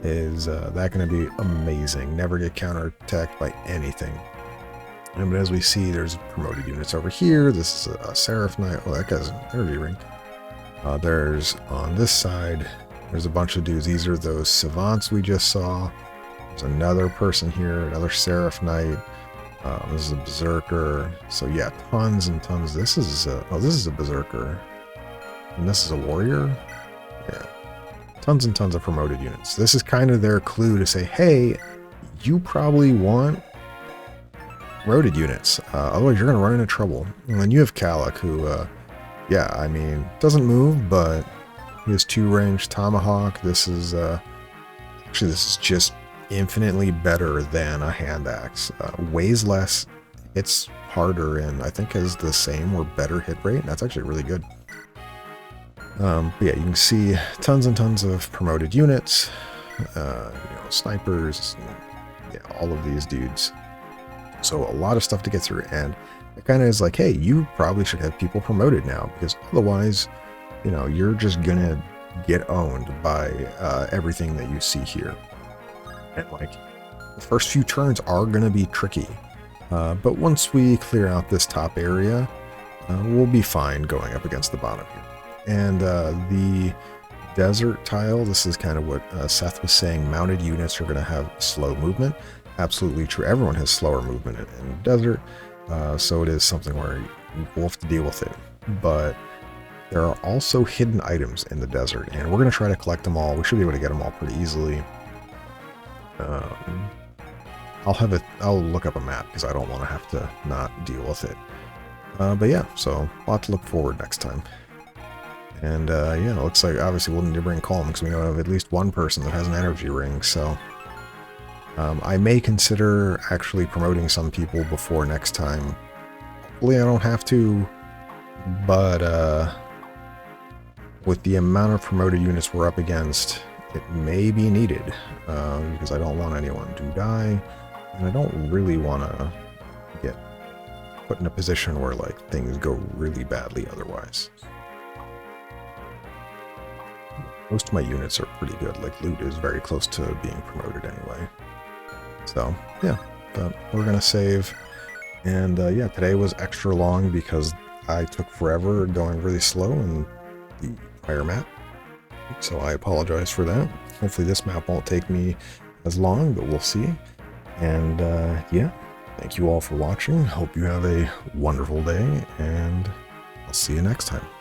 is that going to be amazing. Never get counterattacked by anything. And as we see, there's promoted units over here. This is a Seraph Knight. Oh, that guy's an energy ring. There's, on this side, there's a bunch of dudes. These are those Savants we just saw. There's another person here, another Seraph Knight. This is a Berserker. So yeah, tons and tons. This is oh, this is a Berserker. And this is a Warrior? Yeah. Tons and tons of promoted units. This is kind of their clue to say, hey, you probably want promoted units. Otherwise you're going to run into trouble. And then you have Calic, who, yeah, I mean, doesn't move, but he has 2-range Tomahawk. This is, actually this is just infinitely better than a hand axe. Weighs less, hits harder, and I think has the same or better hit rate. That's actually really good. But yeah, you can see tons and tons of promoted units, you know, snipers, and, yeah, all of these dudes. So a lot of stuff to get through, and it kind of is like, hey, you probably should have people promoted now, because otherwise, you know, you're just gonna get owned by everything that you see here. And like, the first few turns are going to be tricky, but once we clear out this top area, we'll be fine going up against the bottom here. And the desert tile, this is kind of what Seth was saying, mounted units are going to have slow movement. Absolutely true. Everyone has slower movement in the desert, so it is something where we'll have to deal with it. But there are also hidden items in the desert, and we're going to try to collect them all. We should be able to get them all pretty easily. I'll look up a map because I don't want to have to not deal with it. But yeah, so a lot to look forward next time. And yeah, it looks like obviously we'll need to bring Calm because we know of at least one person that has an energy ring. So I may consider actually promoting some people before next time. Hopefully I don't have to, but with the amount of promoted units we're up against, it may be needed, because I don't want anyone to die, and I don't really want to get put in a position where like things go really badly otherwise. Most of my units are pretty good. Like loot is very close to being promoted anyway. So yeah, but we're gonna save. And yeah, today was extra long because I took forever going really slow in the prior map. So I apologize for that. Hopefully this map won't take me as long, but we'll see. And yeah, thank you all for watching. Hope you have a wonderful day, and I'll see you next time.